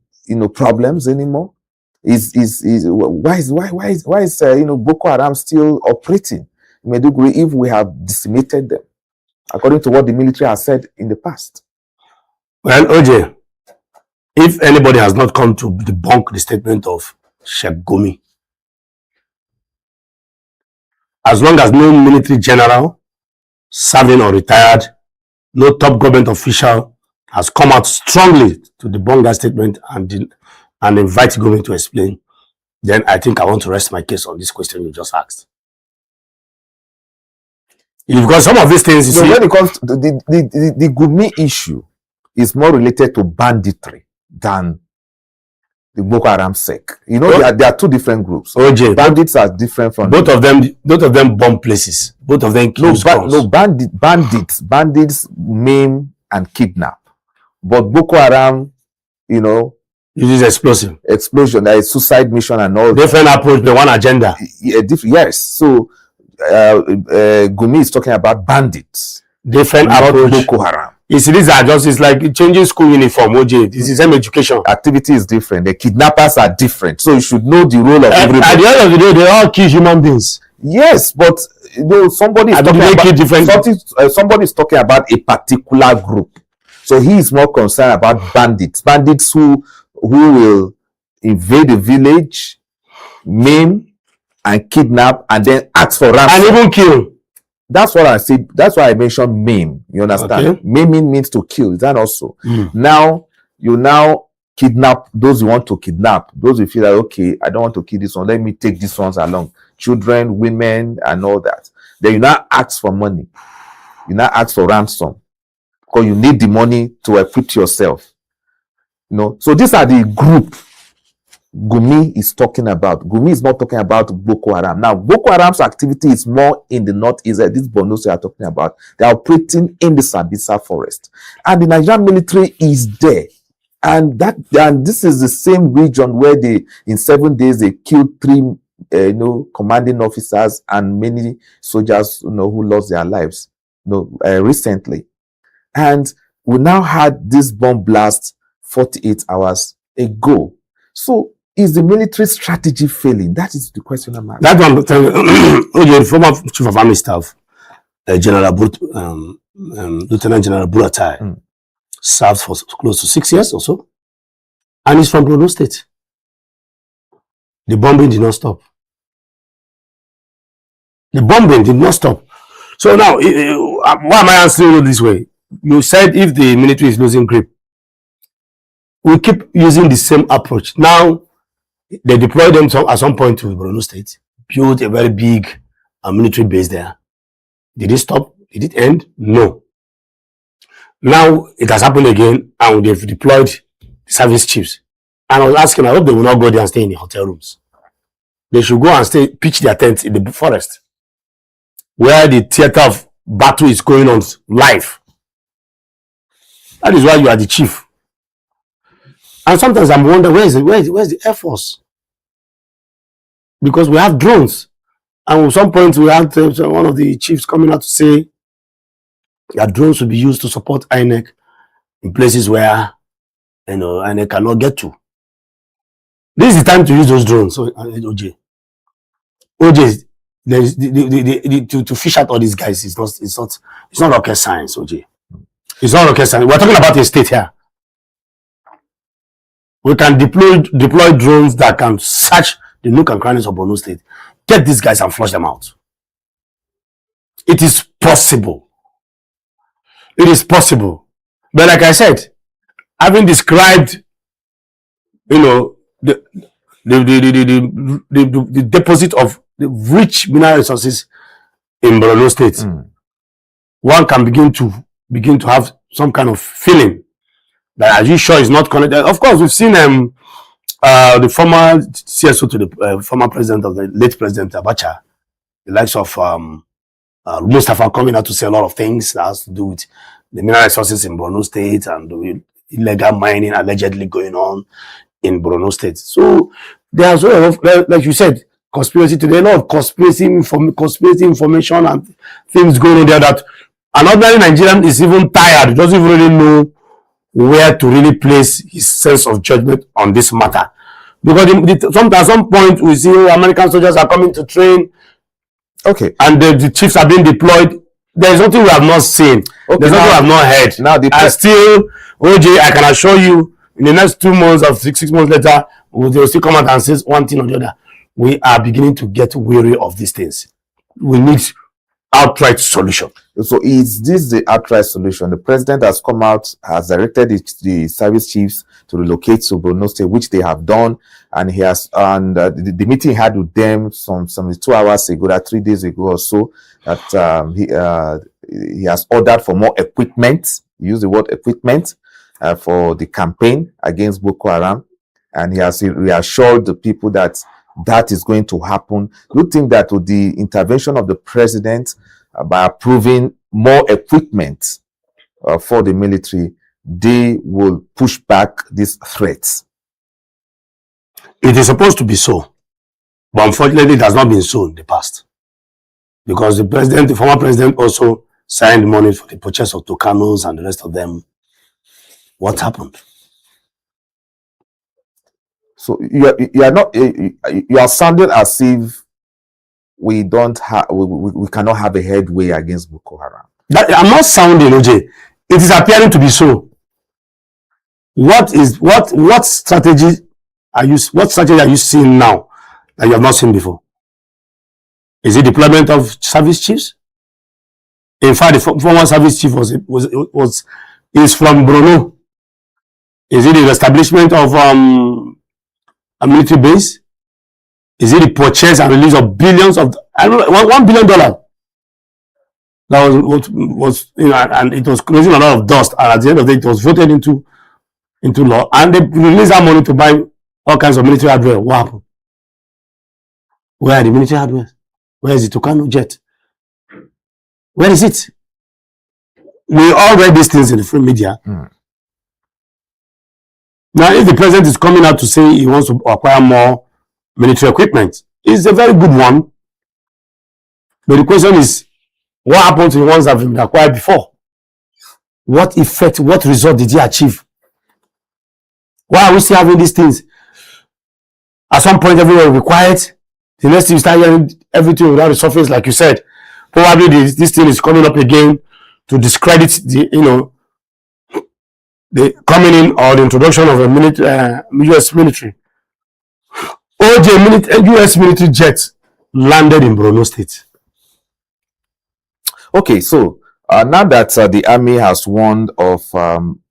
problems anymore? Why is Boko Haram still operating in Maiduguri if we have decimated them, according to what the military has said in the past? Well, OJ, if anybody has not come to debunk the statement of Sheikh Gumi, as long as no military general, serving or retired, no top government official has come out strongly to debunk that statement and invite government to explain, then I think I want to rest my case on this question you just asked. You've got some of these things, you see. When it comes to the Gumi issue, is more related to banditry than the Boko Haram sect. There are two different groups. OJ, bandits are different from both of them bomb places. Both of them kill bandits maim and kidnap. But Boko Haram, uses explosion, there is suicide mission and all different approach, the one agenda. Yes. So Gumi is talking about bandits. Different approach. Boko Haram. You see, these are just, it's like changing school uniform, OJ. This is the same education. Activity is different. The kidnappers are different. So you should know the role of everybody. At the end of the day, they all kill human beings. Yes, but somebody is talking about a particular group. So he is more concerned about bandits who will invade the village, maim and kidnap, and then ask for ransom. And even kill. That's what I said. That's why I mentioned maim. You understand? Okay. Maiming means to kill. Is that also? Now, you kidnap those you want to kidnap. Those you feel like, I don't want to kill this one. Let me take these ones along. children, women, and all that. Then you now ask for money. You now ask for ransom because you need the money to equip yourself. So these are the group Gumi is talking about. Gumi is not talking about Boko Haram. Now, Boko Haram's activity is more in the northeast. This Borno we are talking about. They are operating in the Sambisa forest, and the Nigerian military is there. And this is the same region where in 7 days they killed 3 commanding officers and many soldiers who lost their lives recently. And we now had this bomb blast 48 hours ago. So is the military strategy failing? That is the question I'm asking. That one, the former chief of army staff, Lieutenant General Buratai, served for close to 6 years or so, and he's from Borno State. The bombing did not stop. The bombing did not stop. So now, why am I answering you this way? You said if the military is losing grip, we keep using the same approach. Now, they deployed them at some point to Borno State, built a very big military base there. Did it stop? Did it end? No. Now, it has happened again, and they've deployed the service chiefs. And I was asking, I hope they will not go there and stay in the hotel rooms. They should go and pitch their tents in the forest, where the theater of battle is going on live. That is why you are the chief. And sometimes I'm wondering, where's the Air Force? Because we have drones. And at some point we had one of the chiefs coming out to say that drones will be used to support INEC in places where INEC cannot get to. This is the time to use those drones. So OJ, to fish out all these guys it's not rocket science, OJ. It's not rocket science. We're talking about a state here. We can deploy drones that can search the nook and crannies of Borno State, get these guys and flush them out. It is possible. It is possible. But like I said, having described, the deposit of the rich mineral resources in Borno State, one can begin to have some kind of feeling that, are you sure it's not connected? Of course, we've seen the former CSO to the former president of the late President Abacha, the likes of Mustafa, coming out to say a lot of things that has to do with the mineral resources in Borno State and the illegal mining allegedly going on in Borno State. So there's a lot of, like you said, conspiracy today, a lot of conspiracy information and things going on there that an ordinary Nigerian is even tired, doesn't even really know where to really place his sense of judgment on this matter. Because at some point we see American soldiers are coming to train, and the chiefs are being deployed. There is nothing we have not seen. There's nothing we have not heard. Now, still, OJ, I can assure you, in the next 2 months or 6 months later, they will still come out and say one thing or the other. We are beginning to get weary of these things. We need outright solution. So is this the outright solution? The president has come out, has directed the service chiefs to relocate to Borno State, which they have done, and he has, and the meeting he had with them some 2 hours ago, that 3 days ago or so, that he has ordered for more equipment. He used the word equipment for the campaign against Boko Haram, and he has reassured the people that is going to happen. Do you think that with the intervention of the president by approving more equipment for the military, they will push back these threats? It is supposed to be so, but unfortunately it has not been so in the past, because the former president also signed money for the purchase of Tucanos and the rest of them. What happened? So you are sounding as if we cannot have a headway against Boko Haram. I'm not sounding, OJ. It is appearing to be so. What strategy are you seeing now that you have not seen before? Is it deployment of service chiefs? In fact, the former service chief is from Borno. Is it the establishment of a military base? Is it the purchase and release of billions of, I don't know, $1 billion? That was and it was creating a lot of dust. And at the end of the day, it was voted into law, and they released that money to buy all kinds of military hardware. What happened? Where are the military hardware? Where is it? Tucano jet? Where is it? We all read these things in the free media. Now, if the president is coming out to say he wants to acquire more military equipment, it's a very good one. But the question is, what happened to the ones that have been acquired before? What effect, what result did he achieve? Why are we still having these things? At some point, everyone will be quiet. The next thing you start hearing everything without the surface, like you said. Probably this thing is coming up again to discredit the, the coming in or the introduction of a U.S. military. U.S. military jet landed in Borno State. Okay, so now that the army has warned of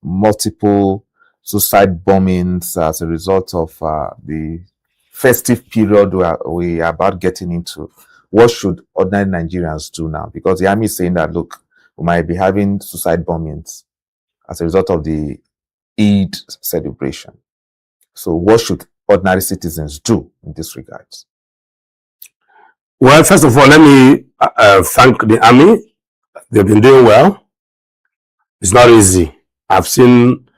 multiple suicide bombings as a result of the festive period we are about getting into, what should ordinary Nigerians do now? Because the army is saying that, look, we might be having suicide bombings as a result of the Eid celebration. So what should ordinary citizens do in this regard? Well, first of all, let me thank the army. They've been doing well. It's not easy. I've seen,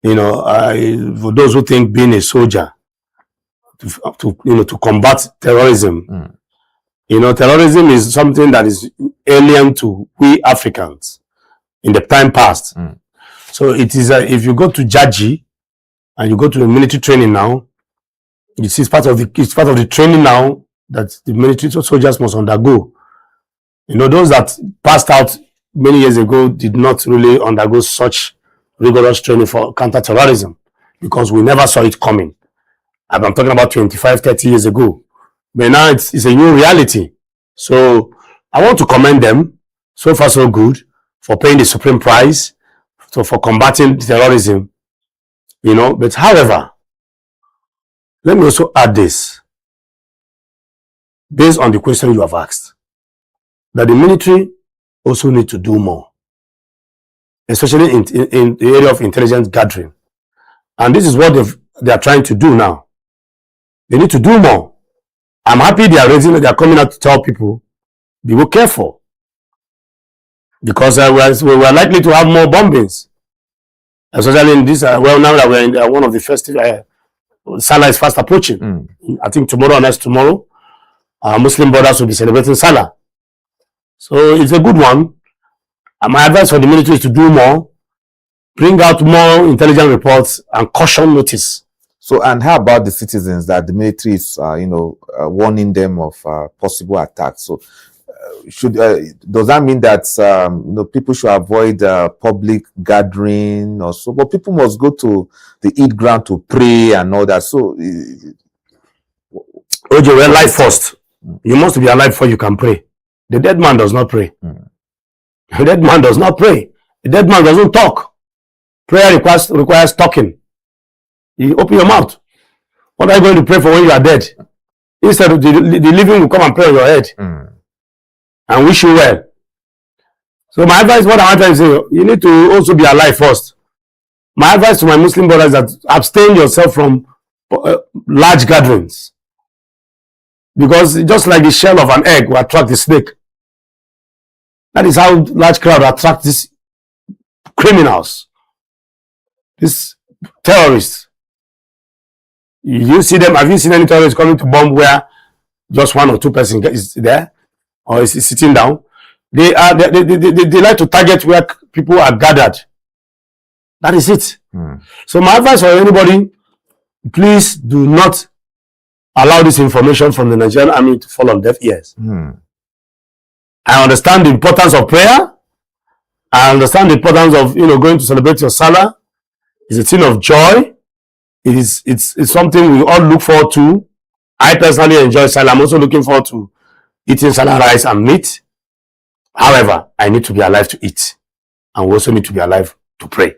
for those who think being a soldier to combat terrorism, terrorism is something that is alien to we Africans in the time past. So it is, if you go to Jaji and you go to the military training now, you see it's part of the training now that the military soldiers must undergo. Those that passed out many years ago did not really undergo such rigorous training for counter-terrorism because we never saw it coming. I'm talking about 25, 30 years ago. But now it's a new reality. So I want to commend them, so far so good, for paying the supreme price, for combating terrorism. But however, let me also add this, based on the question you have asked, that the military also need to do more, especially in the area of intelligence gathering. And this is what they are trying to do now. They need to do more. I'm happy they are coming out to tell people, be more careful. Because we're likely to have more bombings. Especially in this, now that we're in one of the festive, Salah is fast approaching. I think tomorrow or next tomorrow, Muslim brothers will be celebrating Salah. So it's a good one. And my advice for the military is to do more, bring out more intelligence reports and caution notice. So, and how about the citizens that the military is, warning them of possible attacks? So, does that mean that people should avoid public gathering or so? But people must go to the Eid ground to pray and all that. So, OJ, we're alive first. You must be alive before you can pray. The dead man does not pray. The dead man does not pray. The dead man doesn't talk. Prayer requires talking. You open your mouth. What are you going to pray for when you are dead? Instead of the living will come and pray on your head and wish you well. So my advice, what I'm trying to say, you need to also be alive first. My advice to my Muslim brothers is that abstain yourself from large gatherings. Because just like the shell of an egg will attract the snake, that is how large crowd attract these criminals, these terrorists. You see them? Have you seen any terrorists coming to bomb where just one or two persons is there or is sitting down? They like to target where people are gathered. That is it. So my advice for anybody, please do not allow this information from the Nigerian army to fall on deaf ears. I understand the importance of prayer. I understand the importance of going to celebrate your Salah. It's a thing of joy. It's something we all look forward to. I personally enjoy Salah. I'm also looking forward to eating Salah rice and meat. However, I need to be alive to eat. And we also need to be alive to pray.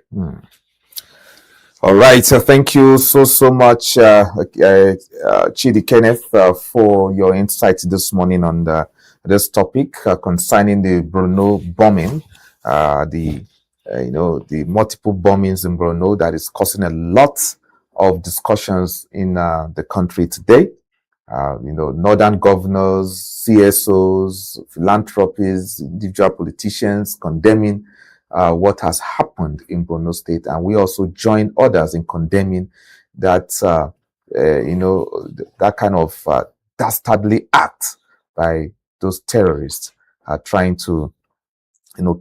All right, so thank you so much, Chidi Kenneth, for your insights this morning on this topic concerning the Brno bombing, the the multiple bombings in Brno that is causing a lot of discussions in the country today. Northern governors, CSOs, philanthropists, individual politicians condemning what has happened in Borno State, and we also join others in condemning that that kind of dastardly act by those terrorists trying to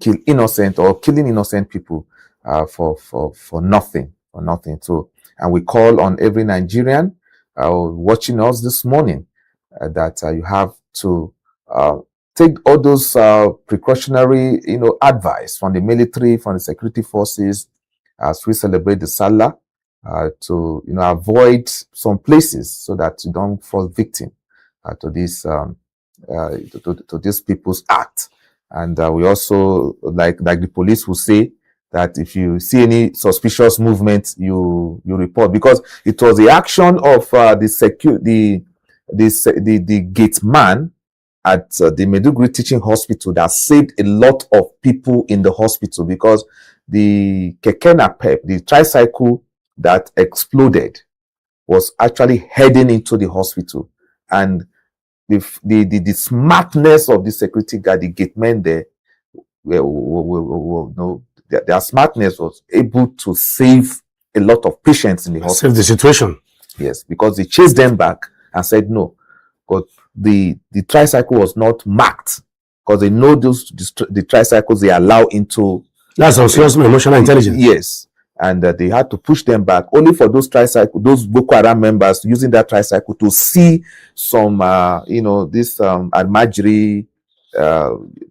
kill innocent or killing innocent people for nothing So, and we call on every Nigerian watching us this morning that you have to take all those precautionary advice from the military, from the security forces as we celebrate the Salah, to avoid some places so that you don't fall victim to this to these people's act. And we also, like the police will say, that if you see any suspicious movement, you report, because it was the action of the gate man at the Meduguri Teaching Hospital that saved a lot of people in the hospital, because the keke napep, the tricycle that exploded, was actually heading into the hospital, and the smartness of the security guard, the gate men there, their smartness was able to save a lot of patients in the hospital. Save the situation. Yes, because they chased them back and said no, but the tricycle was not marked, because they know the tricycles they allow into. That's also emotional intelligence. Yes, and they had to push them back, only for those Boko Haram members using that tricycle to see some this Almajiri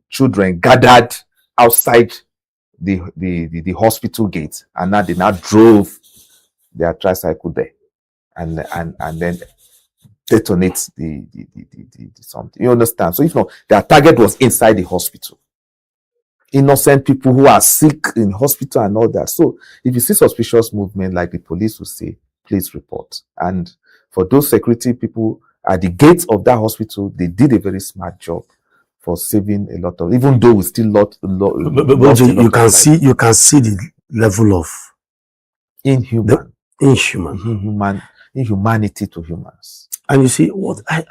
children gathered outside the hospital gate, and now they drove their tricycle there, and then detonate the something. You understand? So their target was inside the hospital, innocent people who are sick in hospital and all that. So if you see suspicious movement, like the police will say, please report. And for those security people at the gates of that hospital, they did a very smart job for saving a lot of, even though we still but you can see the level of inhumanity to humans. And you see what I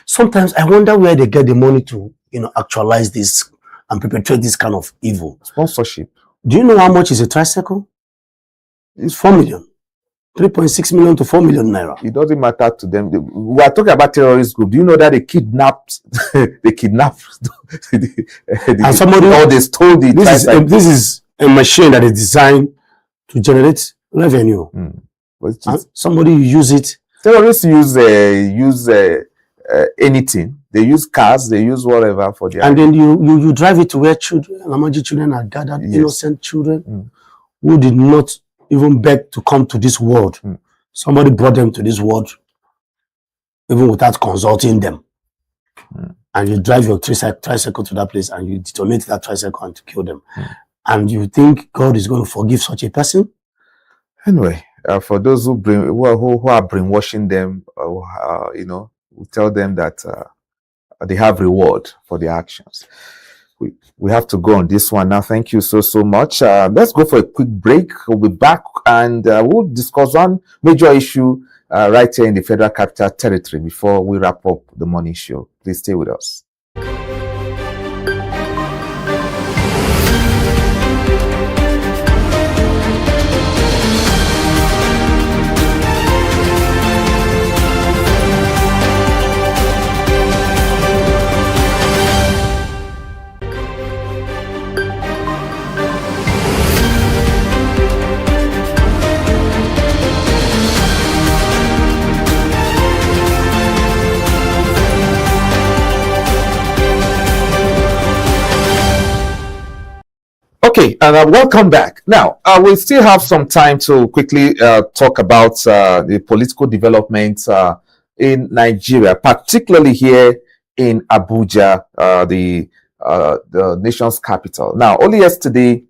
sometimes I wonder where they get the money to actualize this and perpetrate this kind of evil. Sponsorship. Do you know how much is a tricycle? It's 4 million. 3.6 million to 4 million naira. It doesn't matter to them. We are talking about terrorist group. Do you know that they kidnapped and somebody, or they stole the tricycle? This is a machine that is designed to generate revenue. And somebody use it. Terrorists use anything. They use cars, they use whatever for their. And then you drive it to where Lamaji children are gathered, yes. Innocent children who did not even beg to come to this world. Somebody brought them to this world, even without consulting them. And you drive your tricycle to that place, and you detonate that tricycle and to kill them. And you think God is going to forgive such a person? Anyway, for those who are brainwashing them, we tell them that they have reward for their actions. We have to go on this one now. Thank you so much. Let's go for a quick break. We'll be back, and we'll discuss one major issue right here in the Federal Capital Territory before we wrap up the morning show. Please stay with us. Okay, and welcome back. Now, we still have some time to quickly talk about the political developments in Nigeria, particularly here in Abuja, the nation's capital. Now, only yesterday,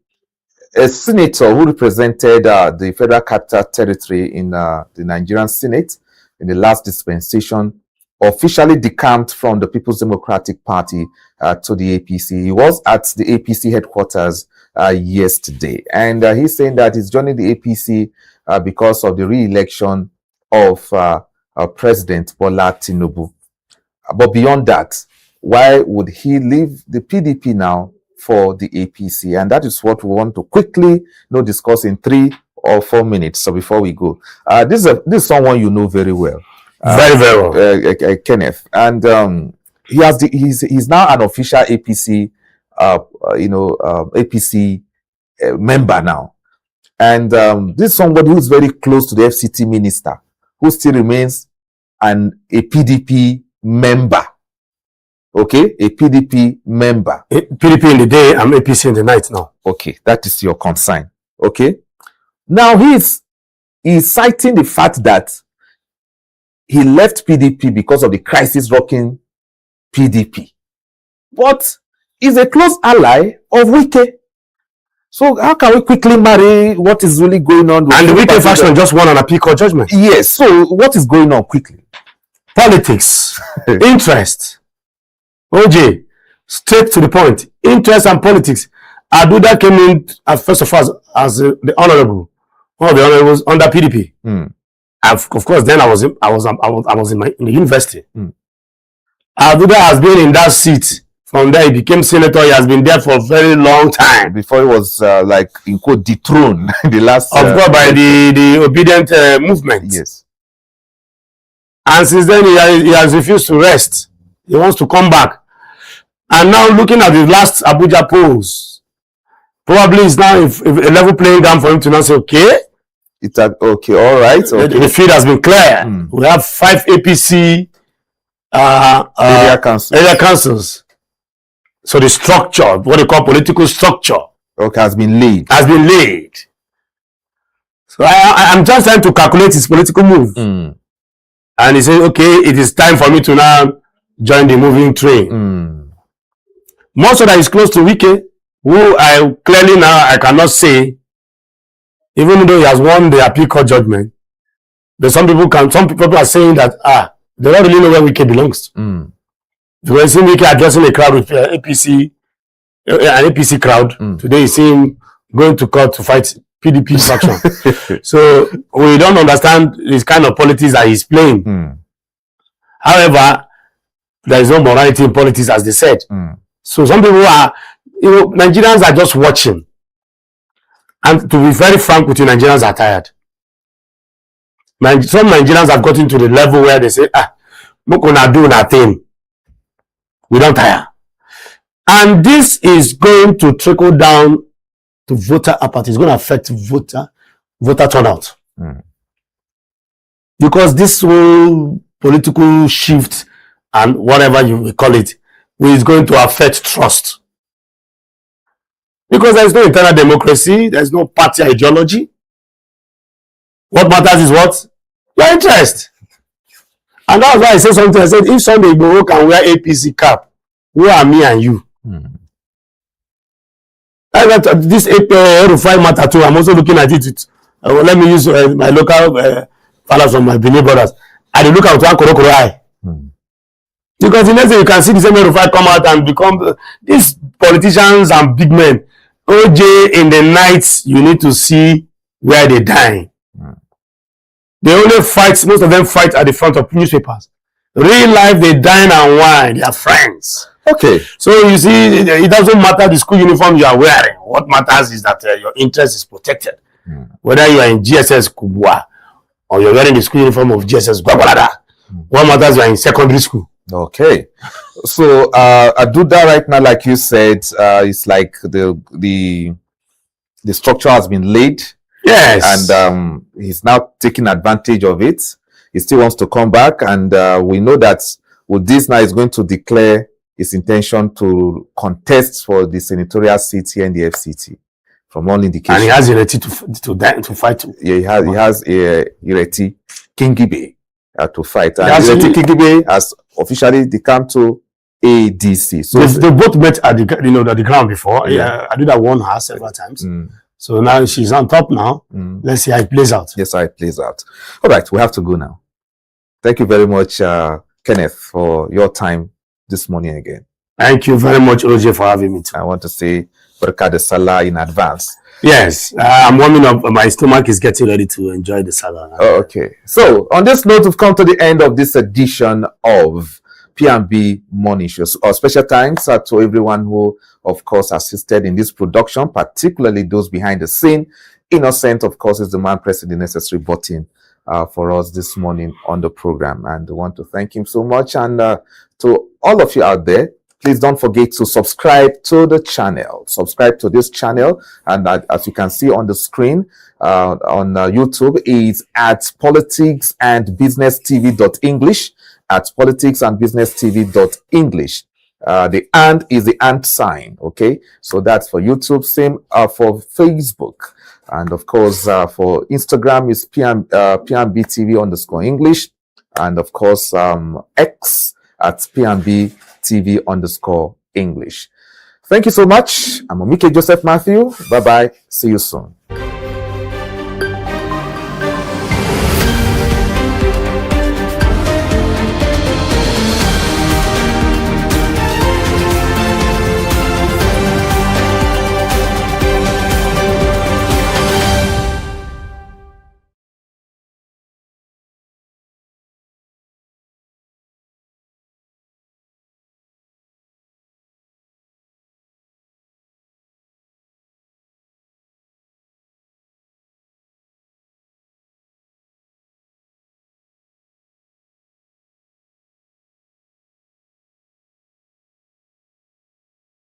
a senator who represented the Federal Capital Territory in the Nigerian Senate in the last dispensation, officially decamped from the People's Democratic Party to the APC. He was at the APC headquarters yesterday, and he's saying that he's joining the APC because of the re-election of President Bola Tinubu. But beyond that, why would he leave the PDP now for the APC? And that is what we want to quickly discuss in 3 or 4 minutes. So before we go, this is someone you know very well. Very well, Kenneth, and he's now an official APC, APC member now, and this is somebody who's very close to the FCT minister, who still remains a PDP member. Okay, a PDP member. PDP in the day, I'm APC in the night now. Okay, that is your concern. Okay, now he's citing the fact that he left PDP because of the crisis rocking PDP. But he's a close ally of Wike. So how can we quickly marry what is really going on? And the Wike faction just won an appeal court judgment. Yes. So what is going on quickly? Politics, interest. OJ, straight to the point. Interest and politics. Aduda came in first of all as the honorable, one of the honorables under PDP. Of course, then I was in the university. Aduda has been in that seat. From there, he became senator. He has been there for a very long time. Before he was like in quote dethroned the last. Of course, by the obedient movement. Yes. And since then, he has refused to rest. He wants to come back. And now, looking at the last Abuja polls, probably it's now a level playing ground for him to now say, okay. It's okay, all right. Okay. The field has been clear. We have 5 APC area councils. So the structure, what they call political structure, has been laid. So I'm just trying to calculate his political move. And he said, okay, it is time for me to now join the moving train. More so that he's close to Wike, who I clearly now I cannot say, even though he has won the appeal court judgment, but some people are saying that they don't really know where Wike belongs to. Because seeing Wike addressing a crowd with APC, an APC crowd, today you see him going to court to fight PDP faction. So we don't understand this kind of politics that he's playing. However, there is no morality in politics, as they said. So some people are, Nigerians are just watching. And to be very frank with you, Nigerians are tired. Some Nigerians have gotten to the level where they say, we're gonna do nothing. We don't tire. And this is going to trickle down to voter apathy. It's going to affect voter turnout. Because this whole political shift and whatever you will call it is going to affect trust. Because there is no internal democracy, there is no party ideology. What matters is what? Your interest. And that's why I said something. I said, if Sunday Igboho can wear APC cap, who are me and you? This El-Rufai matter too, I'm also looking at it. Let me use my local fellows from my Benin brothers. I look at one Korokoro eye. Because the next day you can see the same El-Rufai come out and become these politicians and big men. OJ, in the nights, you need to see where they die. They only fight, most of them fight at the front of newspapers. Real life, they dine and wine, they are friends. Okay. So you see, it doesn't matter the school uniform you are wearing. What matters is that your interest is protected. Whether you are in GSS Kubwa or you're wearing the school uniform of GSS Gwagwalada. What matters you are in secondary school. Okay. So Aduda right now, like you said, it's like the structure has been laid. Yes. And he's now taking advantage of it. He still wants to come back, and we know that with this now he's going to declare his intention to contest for the senatorial seat here in the FCT. From all indications, and he has Ireti to fight. Yeah, he has Ireti Kingibe to fight, and Ireti Kingibe has officially decamped to ADC. So they both met at the ground before. Yeah, I did that one her several times. So now she's on top now. Let's see how it plays out. Yes, how it plays out. All right, we have to go now. Thank you very much, Kenneth, for your time this morning again. Thank you very much, OJ, for having me too. I want to say Barka de Salah in advance. Yes, I'm warming up. My stomach is getting ready to enjoy the salad. Oh, okay. So, on this note, we've come to the end of this edition of P&B Morning Show. Special thanks to everyone who, of course, assisted in this production, particularly those behind the scene. Innocent, of course, is the man pressing the necessary button for us this morning on the program. And I want to thank him so much. And to all of you out there, please don't forget to subscribe to the channel. Subscribe to this channel. And as you can see on the screen on YouTube, is at Politics&BusinessTV.English. At Politics&BusinessTV.English. The and is the and sign. Okay. So that's for YouTube. Same for Facebook. And of course, for Instagram is PNBTV_English. And of course, X at PNBTV_English. Thank you so much. I'm Omike Joseph Matthew. Bye-bye. See you soon.